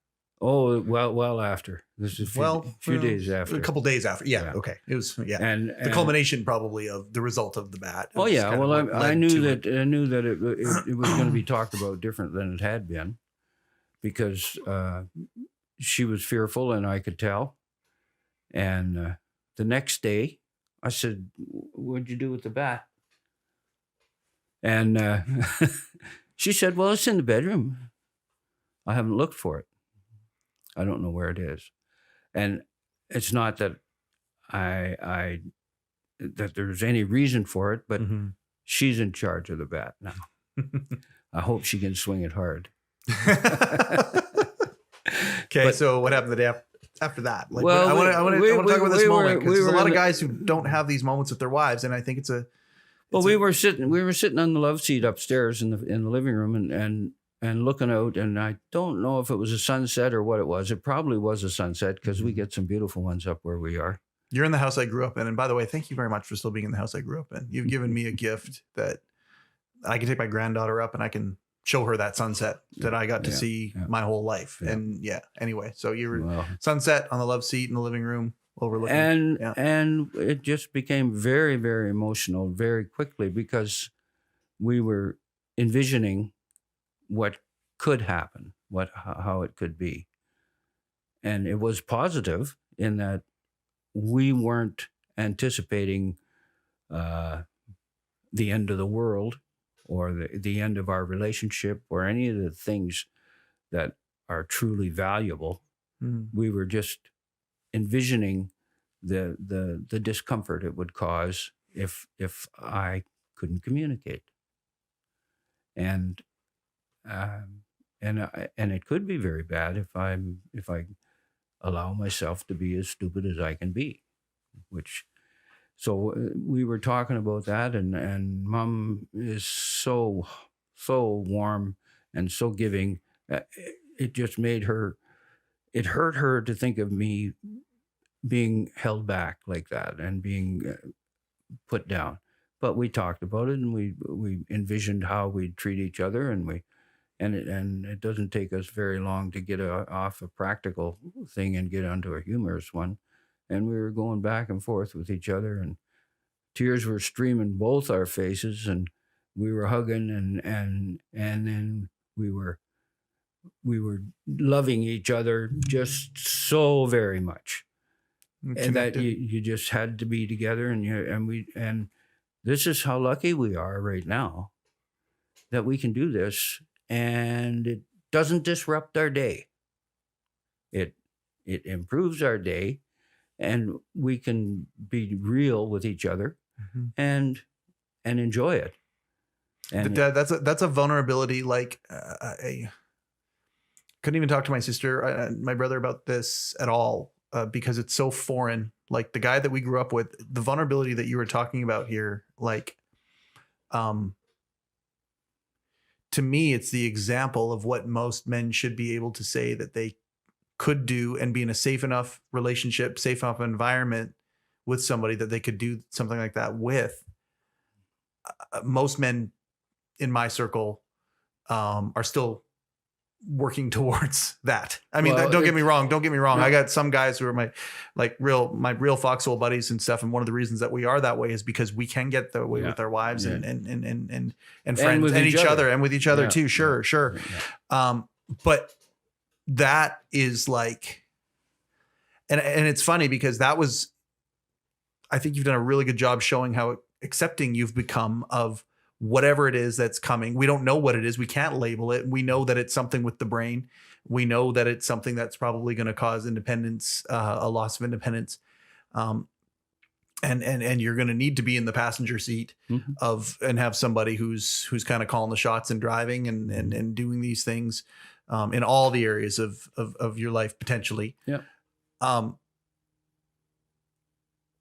Oh, well after. This is a few days after. A couple days after. Yeah. Okay. It was and the culmination probably of the result of the bat. Oh yeah. Well, I knew that it was going to be talked about different than it had been, because she was fearful, and I could tell. And the next day, I said, "What'd you do with the bat?" And she said, "Well, it's in the bedroom. I haven't looked for it. I don't know where it is." And it's not that that there's any reason for it, but she's in charge of the bat now. I hope she can swing it hard. Okay, so what happened the day after that? Like, well, I want to talk about this moment, because there's a lot of guys who don't have these moments with their wives, and I think it's a. Well, we were sitting on the love seat upstairs in the living room, and looking out, and I don't know if it was a sunset or what it was. It probably was a sunset, because we get some beautiful ones up where we are. You're in the house I grew up in, and by the way, thank you very much for still being in the house I grew up in. You've given me a gift that I can take my granddaughter up, and I can show her that sunset that I got to see my whole life. Yeah. And anyway, so you were sunset on the love seat in the living room overlooking. And it just became very, very emotional very quickly, because we were envisioning what could happen, how it could be. And it was positive in that we weren't anticipating the end of the world, or the end of our relationship, or any of the things that are truly valuable. We were just envisioning the discomfort it would cause if I couldn't communicate. And it could be very bad if I allow myself to be as stupid as I can be, so we were talking about that, and Mom is so warm and so giving. It just made her. It hurt her to think of me being held back like that and being put down. But we talked about it, and we envisioned how we'd treat each other, and it doesn't take us very long to get off a practical thing and get onto a humorous one. And we were going back and forth with each other, and tears were streaming both our faces, and we were hugging, and then we were loving each other just so very much, and that you just had to be together, and this is how lucky we are right now that we can do this, and it doesn't disrupt our day. It improves our day, and we can be real with each other and enjoy it. And that's a vulnerability. Like I couldn't even talk to my sister, my brother about this at all because it's so foreign. Like the guy that we grew up with, the vulnerability that you were talking about here, like, to me, it's the example of what most men should be able to say that they could do and be in a safe enough relationship, safe enough environment with somebody that they could do something like that with. Most men in my circle are still working towards that. I mean, don't get me wrong. No. I got some guys who are my real foxhole buddies and stuff. And one of the reasons that we are that way is because we can get that way with our wives and friends and each other and with each other too. Sure. Yeah. But that is like, and it's funny because that was, I think you've done a really good job showing how accepting you've become of whatever it is that's coming. We don't know what it is. We can't label it. We know that it's something with the brain. We know that it's something that's probably going to cause independence, a loss of independence. And you're going to need to be in the passenger seat and have somebody who's kind of calling the shots and driving and doing these things in all the areas of your life potentially. Yeah.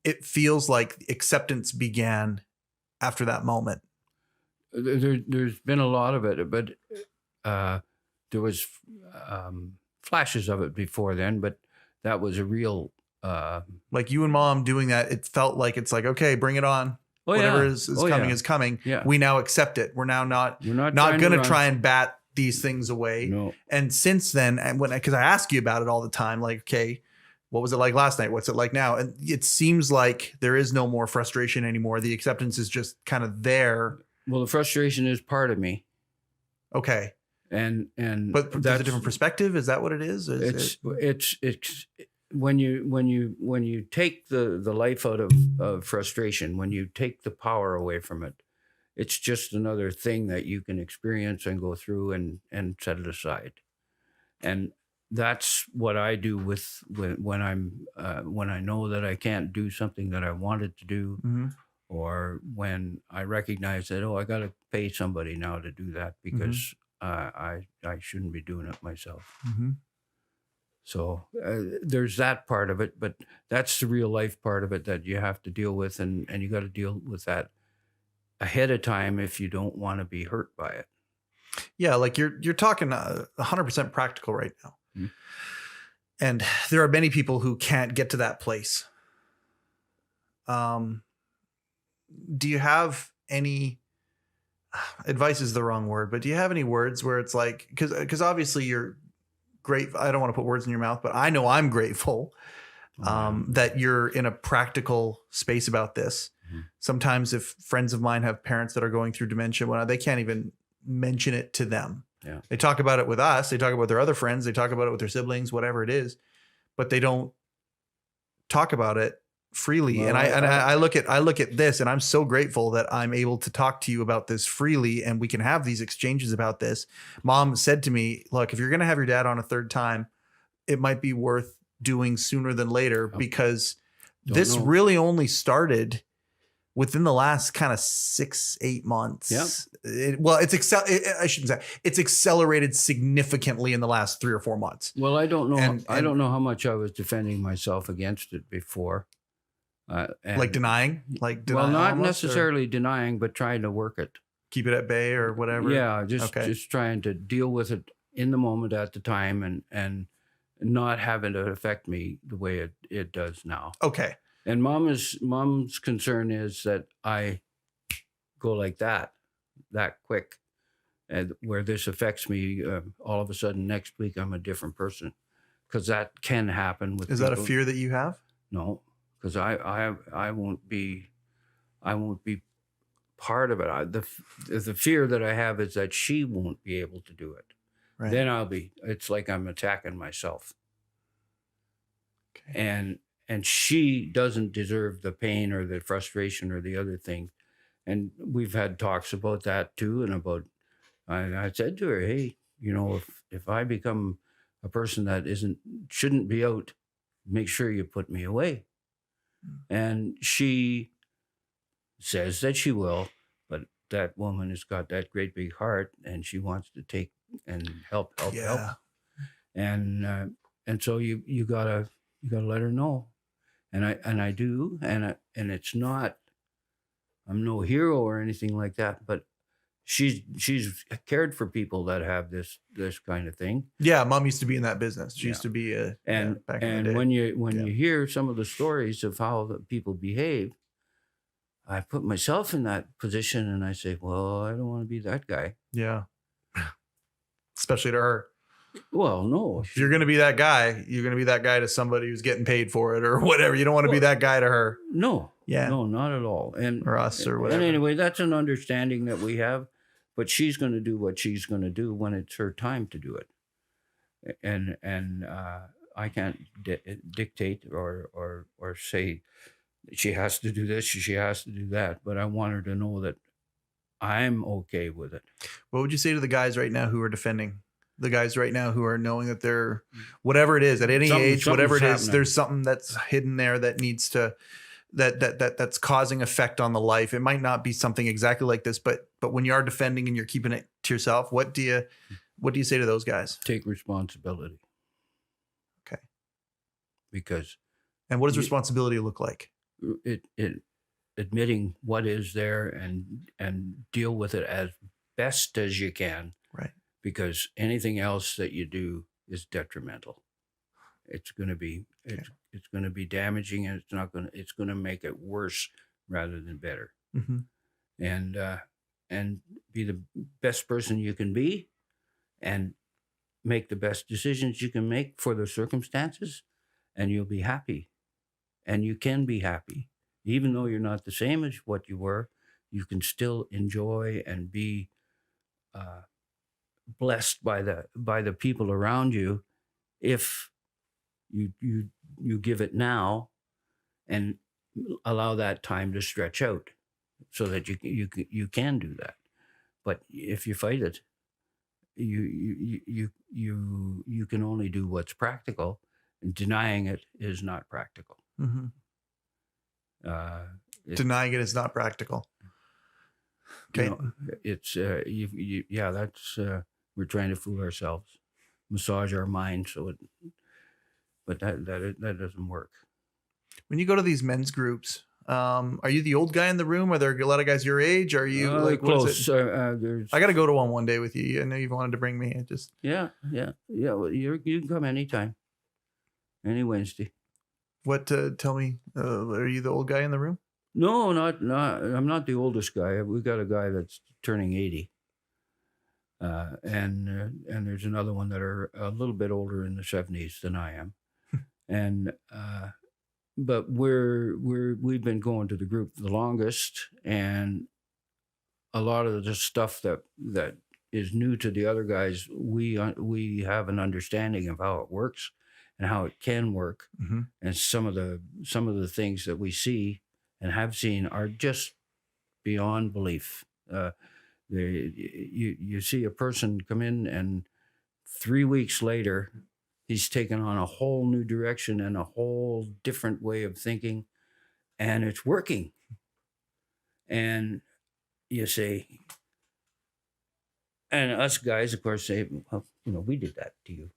It feels like acceptance began after that moment. There's been a lot of it, but there was flashes of it before then, but that was a real... like you and mom doing that, it felt like it's like, okay, bring it on. Whatever is coming is coming. Yeah. We now accept it. We're now not going to try and bat these things away. No. And since then, and because I ask you about it all the time, like, okay, what was it like last night? What's it like now? And it seems like there is no more frustration anymore. The acceptance is just kind of there. Well, the frustration is part of me. Okay. And but there's a different perspective. Is that what it is? It's when you take the life out of frustration, when you take the power away from it, it's just another thing that you can experience and go through and set it aside. And that's what I do when I know that I can't do something that I wanted to do, or when I recognize that, I got to pay somebody now to do that because I shouldn't be doing it myself. So there's that part of it, but that's the real life part of it that you have to deal with, and you got to deal with that ahead of time if you don't want to be hurt by it. Yeah, like you're talking 100% practical right now. And there are many people who can't get to that place. Do you have any advice is the wrong word, but do you have any words where it's like, because obviously you're great. I don't want to put words in your mouth, but I know I'm grateful that you're in a practical space about this. Sometimes if friends of mine have parents that are going through dementia, they can't even mention it to them. Yeah. They talk about it with us. They talk about their other friends. They talk about it with their siblings, whatever it is, but they don't talk about it freely. Well, and I look at this, and I'm so grateful that I'm able to talk to you about this freely, and we can have these exchanges about this. Mom said to me, look, if you're going to have your dad on a third time, it might be worth doing sooner than later, because this really only started within the last kind of 6-8 months. I shouldn't say it's accelerated significantly in the last 3 or 4 months. Well, I don't know. I don't know how much I was defending myself against it before. Like denying, well, not necessarily denying, but trying to work it. keep it at bay or whatever? Yeah, Okay. just trying to deal with it in the moment at the time, and not having it affect me the way it does now. Okay. And mom's concern is that I go like that quick, and where this affects me, all of a sudden next week I'm a different person, because that can happen with. Is that a fear that you have? No, because I won't be part of it. The fear that I have is that she won't be able to do it. Right. Then it's like I'm attacking myself. Okay. And she doesn't deserve the pain or the frustration or the other thing. And we've had talks about that too. And I said to her, hey, if I become a person that shouldn't be out, make sure you put me away. And she says that she will, but that woman has got that great big heart, and she wants to take and help. Yeah. And so you gotta let her know, and I do, and it's not, I'm no hero or anything like that, but she's cared for people that have this kind of thing. Yeah, Mom used to be in that business. She used to be back in the day. When you hear some of the stories of how the people behave, I put myself in that position and I say, well, I don't want to be that guy. Yeah. Especially to her. Well, no. If you're going to be that guy, you're going to be that guy to somebody who's getting paid for it or whatever. You don't want to be that guy to her. No. Yeah. No, not at all. Or us or whatever. And anyway, that's an understanding that we have, but she's going to do what she's going to do when it's her time to do it. And I can't dictate or say she has to do this, she has to do that, but I want her to know that I'm okay with it. What would you say to the guys right now who are defending? The guys right now who are knowing that they're, whatever it is, at any age, whatever it is, happening. There's something that's hidden there that needs to, that's causing effect on the life. It might not be something exactly like this, but when you are defending and you're keeping it to yourself, what do you say to those guys? Take responsibility. Okay. And what does responsibility look like? It admitting what is there and deal with it as best as you can. Right. Because anything else that you do is detrimental. It's going to be it's going to be damaging, and it's going to make it worse rather than better. Mm-hmm. And be the best person you can be, and make the best decisions you can make for the circumstances, and you'll be happy. And you can be happy. Even though you're not the same as what you were, you can still enjoy and be blessed by the people around you if you give it now and allow that time to stretch out so that you can do that. But if you fight it, you can only do what's practical, and denying it is not practical. Mm-hmm. Denying it is not practical. Okay. It's that's we're trying to fool ourselves, massage our mind but that doesn't work. When you go to these men's groups, are you the old guy in the room? Are there a lot of guys your age? Are you like close? I got to go to one day with you. I know you've wanted to bring me. Yeah. Well, you can come anytime, any Wednesday. What? Tell me. Are you the old guy in the room? No, not. I'm not the oldest guy. We got a guy that's turning 80, and there's another one that are a little bit older in the 70s than I am, and but we've been going to the group the longest, and a lot of the stuff that is new to the other guys, we have an understanding of how it works and how it can work. Mm-hmm. And some of the things that we see and have seen are just beyond belief. You see a person come in, and 3 weeks later, he's taken on a whole new direction and a whole different way of thinking, and it's working. And you say, and us guys, of course, say, well, we did that to you.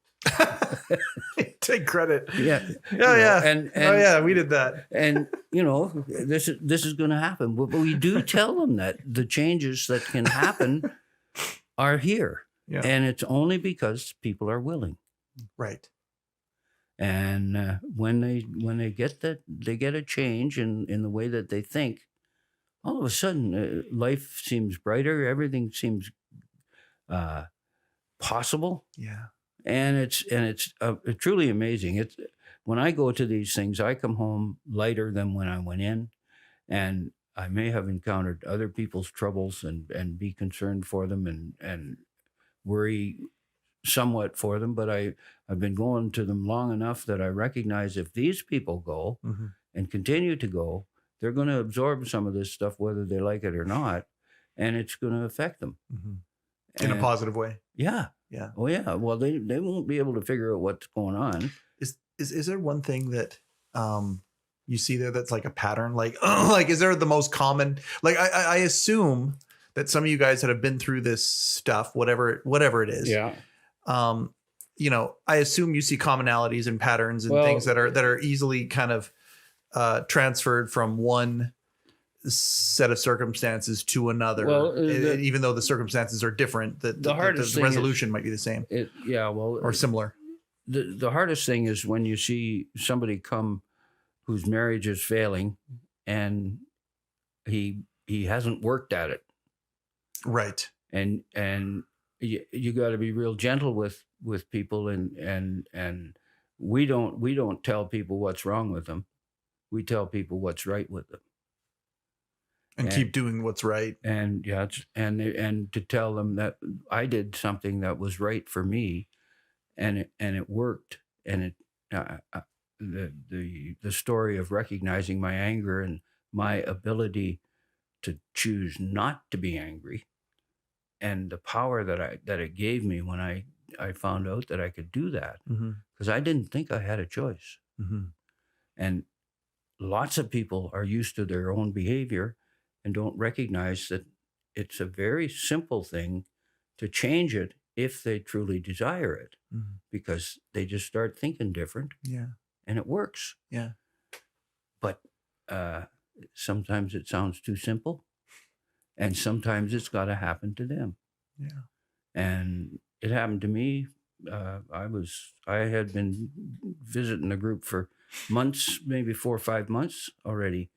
Take credit. Yeah. Yeah. And Oh yeah, we did that. And this is going to happen. But we do tell them that the changes that can happen are here. Yeah. And it's only because people are willing. Right. And when they get a change in the way that they think, all of a sudden life seems brighter. Everything seems possible. Yeah. And it's truly amazing. It's when I go to these things, I come home lighter than when I went in, and I may have encountered other people's troubles and be concerned for them and worry somewhat for them, but I've been going to them long enough that I recognize if these people go Mm-hmm. and continue to go, they're going to absorb some of this stuff, whether they like it or not, and it's going to affect them. Mm-hmm. In a positive way. Yeah. Yeah. Oh yeah. Well, they won't be able to figure out what's going on. Is there one thing that you see there that's like a pattern? Like is there the most common? Like I assume that some of you guys that have been through this stuff, whatever it is. Yeah. I assume you see commonalities and patterns and things that are easily kind of transferred from one set of circumstances to another. Well, even though the circumstances are different, the resolution might be the same. Or similar. The hardest thing is when you see somebody come whose marriage is failing and he hasn't worked at it. Right. And you got to be real gentle with people and we don't tell people what's wrong with them. We tell people what's right with them. And keep doing what's right. And and to tell them that I did something that was right for me, and it worked. And the story of recognizing my anger and my ability to choose not to be angry, and the power that it gave me when I found out that I could do that, because I didn't think I had a choice. Mm-hmm. And lots of people are used to their own behavior and don't recognize that it's a very simple thing to change it if they truly desire it, because they just start thinking different. Yeah. And it works. Yeah. But sometimes it sounds too simple, and sometimes it's got to happen to them. Yeah. And it happened to me. I had been visiting the group for months, maybe 4 or 5 months already.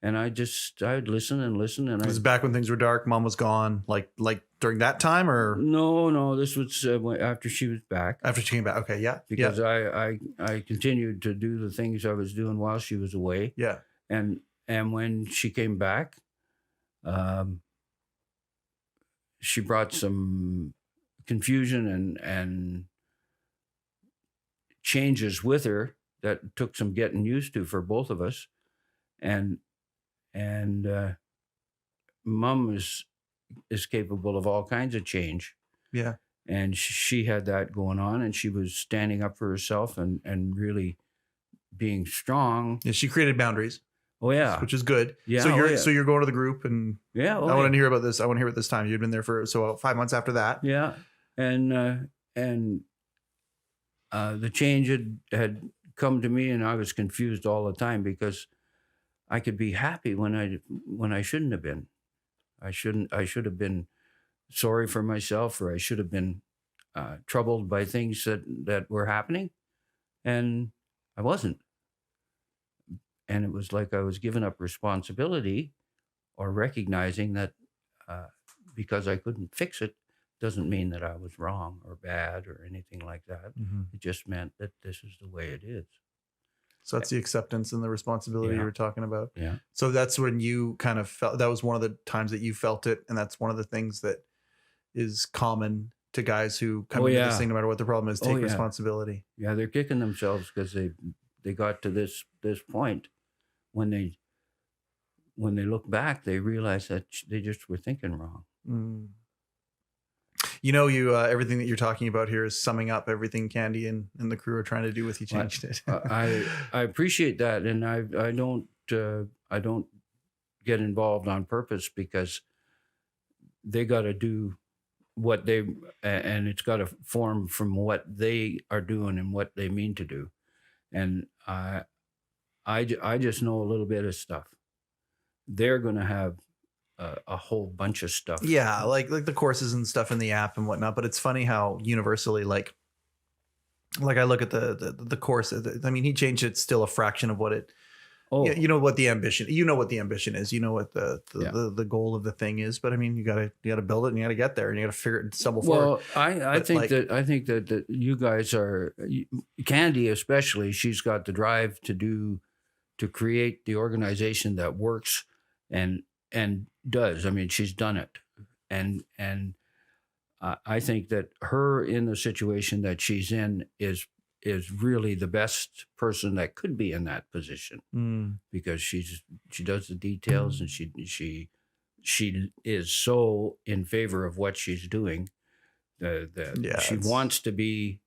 And I'd listen and listen. And it was back when things were dark. Mom was gone. Like during that time, or no, this was after she was back. After she came back. Okay. Yeah. Because I continued to do the things I was doing while she was away. Yeah. And when she came back, she brought some confusion and changes with her that took some getting used to for both of us. And Mom is capable of all kinds of change. Yeah. And she had that going on, and she was standing up for herself and really being strong. Yeah, she created boundaries. Oh yeah. Which is good. Yeah. So you're going to the group, and yeah. I want to hear about this. I want to hear about this time. You'd been there for 5 months after that. Yeah. And the change had come to me, and I was confused all the time because I could be happy when I shouldn't have been. I should have been sorry for myself, or I should have been troubled by things that were happening, and I wasn't. And it was like I was giving up responsibility, or recognizing that because I couldn't fix it doesn't mean that I was wrong or bad or anything like that. It just meant that this is the way it is. So that's the acceptance and the responsibility you were talking about. Yeah. So that's when you kind of felt, that was one of the times that you felt it. And that's one of the things that is common to guys who come into this thing, no matter what the problem is, take responsibility. Yeah. They're kicking themselves because they got to this point when they look back, they realize that they just were thinking wrong. You everything that you're talking about here is summing up everything Candy and the crew are trying to do with You Changed It. I appreciate that, and I don't get involved on purpose, because they got to do what they, and it's got to form from what they are doing and what they mean to do. And I just know a little bit of stuff. They're going to have a whole bunch of stuff. Yeah, like the courses and stuff in the app and whatnot. But it's funny how universally, like I look at the course. I mean, he changed it still a fraction of what it. Oh, You know what the ambition. You know what the ambition is. You know what the goal of the thing is. But I mean, you gotta build it and you gotta get there and you gotta figure it stumble forward. well, I But, think like- that you guys are, Candy especially. She's got the drive to create the organization that works and does. I mean, she's done it, and I think that her in the situation that she's in is really the best person that could be in that position, because she does the details and she is so in favor of what she's doing that she wants to be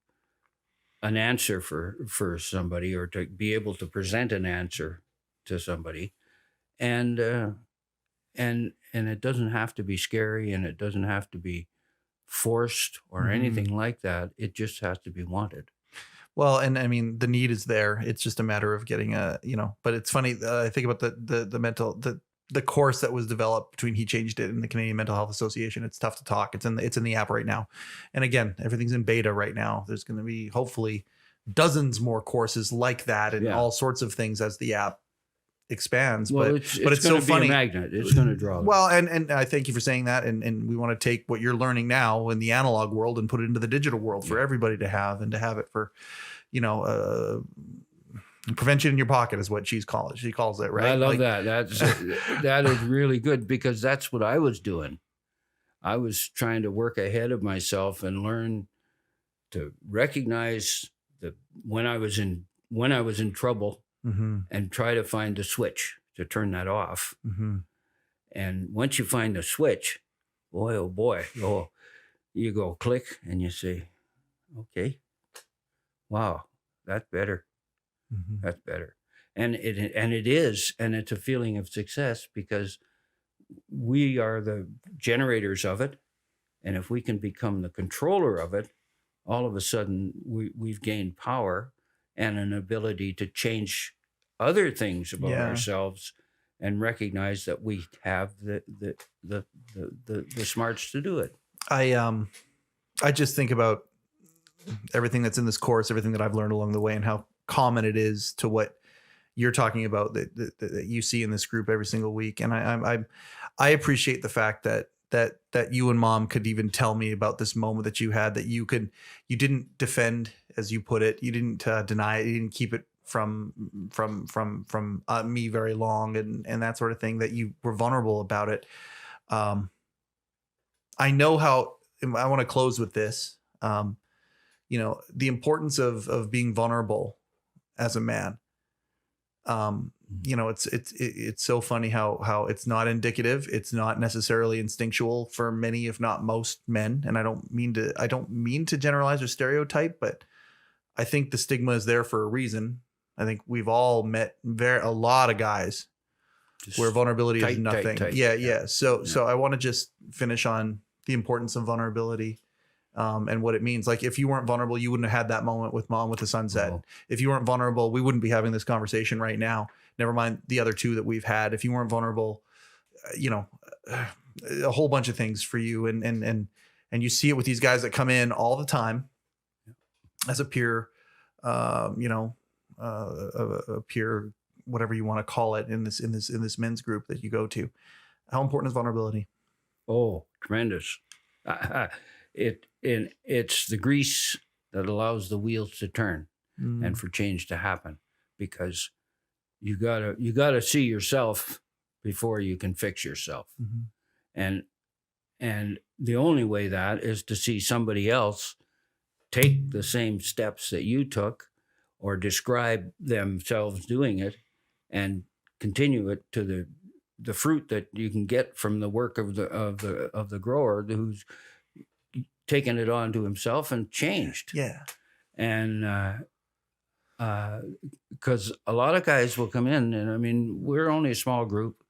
an answer for somebody, or to be able to present an answer to somebody, and it doesn't have to be scary, and it doesn't have to be forced or anything like that. It just has to be wanted. Well, and I mean, the need is there. It's just a matter of getting but it's funny. I think about the course that was developed between He Changed It and the Canadian Mental Health Association. It's tough to talk. It's in the app right now. And again, everything's in beta right now. There's going to be hopefully dozens more courses like that and all sorts of things as the app expands. Well, but it's so funny. A magnet. It's going to draw. Well, and I thank you for saying that. And we want to take what you're learning now in the analog world and put it into the digital world for everybody to have, and to have it for, prevention in your pocket is what she calls it, right? I love that. That is really good, because that's what I was doing. I was trying to work ahead of myself and learn to recognize when I was in trouble, and try to find the switch to turn that off. And once you find the switch, oh boy, you go click and you say, okay, wow, that's better. That's better. And it is, and it's a feeling of success, because we are the generators of it. And if we can become the controller of it, all of a sudden we've gained power and an ability to change other things about ourselves, and recognize that we have the smarts to do it. I just think about everything that's in this course, everything that I've learned along the way, and how common it is to what you're talking about that you see in this group every single week. And I appreciate the fact that you and Mom could even tell me about this moment that you had, that you didn't defend, as you put it, you didn't deny it, you didn't keep it from me very long, and that sort of thing, that you were vulnerable about it. I know how. I want to close with this. The importance of being vulnerable as a man. It's so funny how it's not indicative. It's not necessarily instinctual for many, if not most men. And I don't mean to generalize or stereotype, but I think the stigma is there for a reason. I think we've all met a lot of guys where vulnerability is nothing. Tight. Yeah. So I want to just finish on the importance of vulnerability. And what it means. Like, if you weren't vulnerable, you wouldn't have had that moment with Mom with the sunset. Oh. If you weren't vulnerable, we wouldn't be having this conversation right now. Never mind the other two that we've had. If you weren't vulnerable, a whole bunch of things for you. And you see it with these guys that come in all the time as a peer, a peer, whatever you want to call it, in this men's group that you go to. How important is vulnerability? Oh, tremendous. It's the grease that allows the wheels to turn and for change to happen, because you gotta see yourself before you can fix yourself. And the only way that is to see somebody else take the same steps that you took, or describe themselves doing it, and continue it to the fruit that you can get from the work of the grower who's taken it on to himself and changed. Yeah. And because a lot of guys will come in, and I mean, we're only a small group,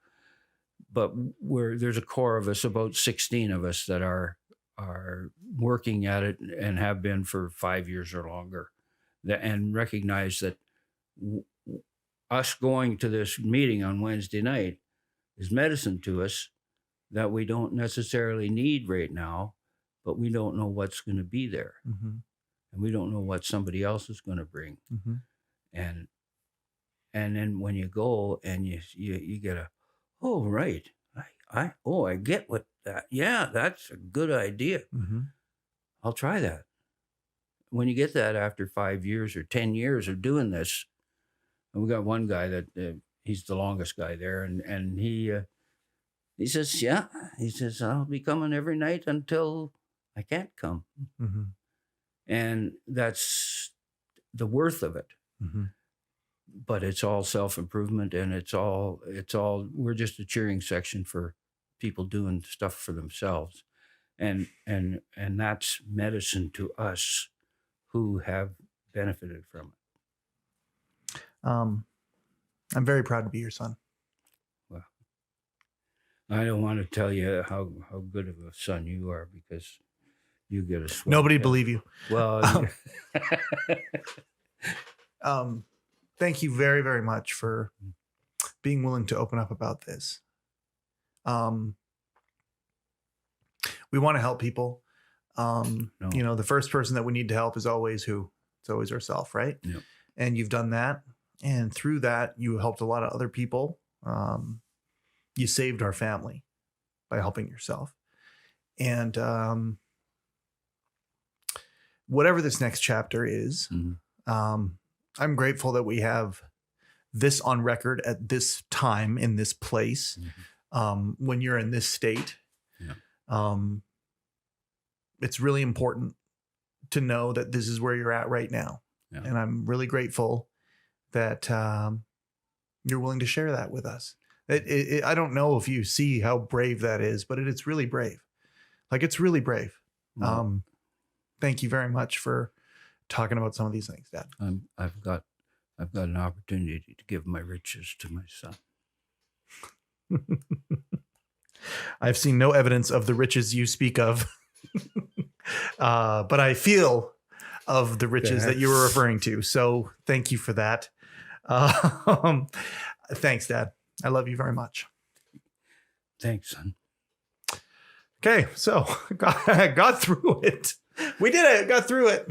but there's a core of us, about 16 of us, that are are working at it and have been for 5 years or longer, and recognize that us going to this meeting on Wednesday night is medicine to us that we don't necessarily need right now, but we don't know what's going to be there. Mm-hmm. And we don't know what somebody else is going to bring. Mm-hmm. And then when you go and you get a, oh, right. I get what that, yeah, that's a good idea. Mm-hmm. I'll try that. When you get that after 5 years or 10 years of doing this, and we got one guy that he's the longest guy there, and he says, yeah, he says, I'll be coming every night until I can't come. Mm-hmm. And that's the worth of it. Mm-hmm. But it's all self-improvement, and it's all, we're just a cheering section for people doing stuff for themselves. And that's medicine to us who have benefited from it. I'm very proud to be your son. Well, I don't want to tell you how good of a son you are, because you get a sweat. Nobody believe you. Well, thank you very, very much for being willing to open up about this. We want to help people. No. You know, the first person that we need to help is always who? It's always ourselves, right? Yep. And you've done that. And through that, you helped a lot of other people. You saved our family by helping yourself. And whatever this next chapter is, Mm-hmm. I'm grateful that we have this on record at this time in this place. Mm-hmm. When you're in this state, Yeah. It's really important to know that this is where you're at right now. Yeah. And I'm really grateful that you're willing to share that with us. I don't know if you see how brave that is, but it's really brave. Like, it's really brave. Well, Thank you very much for talking about some of these things, Dad. I've got an opportunity to give my riches to my son. I've seen no evidence of the riches you speak of, but I feel of the riches that you were referring to. So thank you for that. Thanks, Dad. I love you very much. Thanks, son. Okay, so got through it. We did it. Got through it.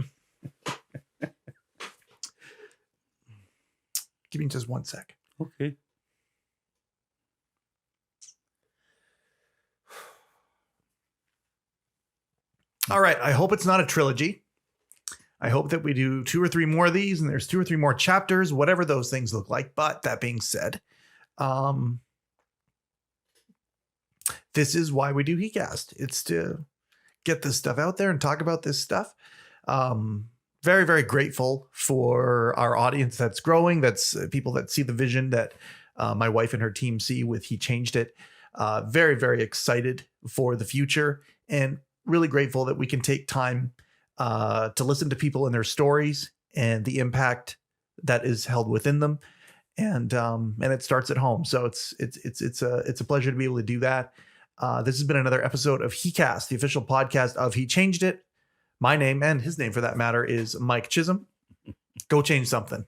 Give me just 1 sec. Okay. All right. I hope it's not a trilogy. I hope that we do 2 or 3 more of these, and there's 2 or 3 more chapters, whatever those things look like. But that being said, this is why we do HeCast. It's to get this stuff out there and talk about this stuff. Very, very grateful for our audience that's growing. That's people that see the vision that my wife and her team see with He Changed It. Very, very excited for the future, and really grateful that we can take time to listen to people and their stories and the impact that is held within them. And it starts at home. So it's a pleasure to be able to do that. This has been another episode of HeCast, the official podcast of He Changed It. My name, and his name for that matter, is Mike Chisholm. Go change something.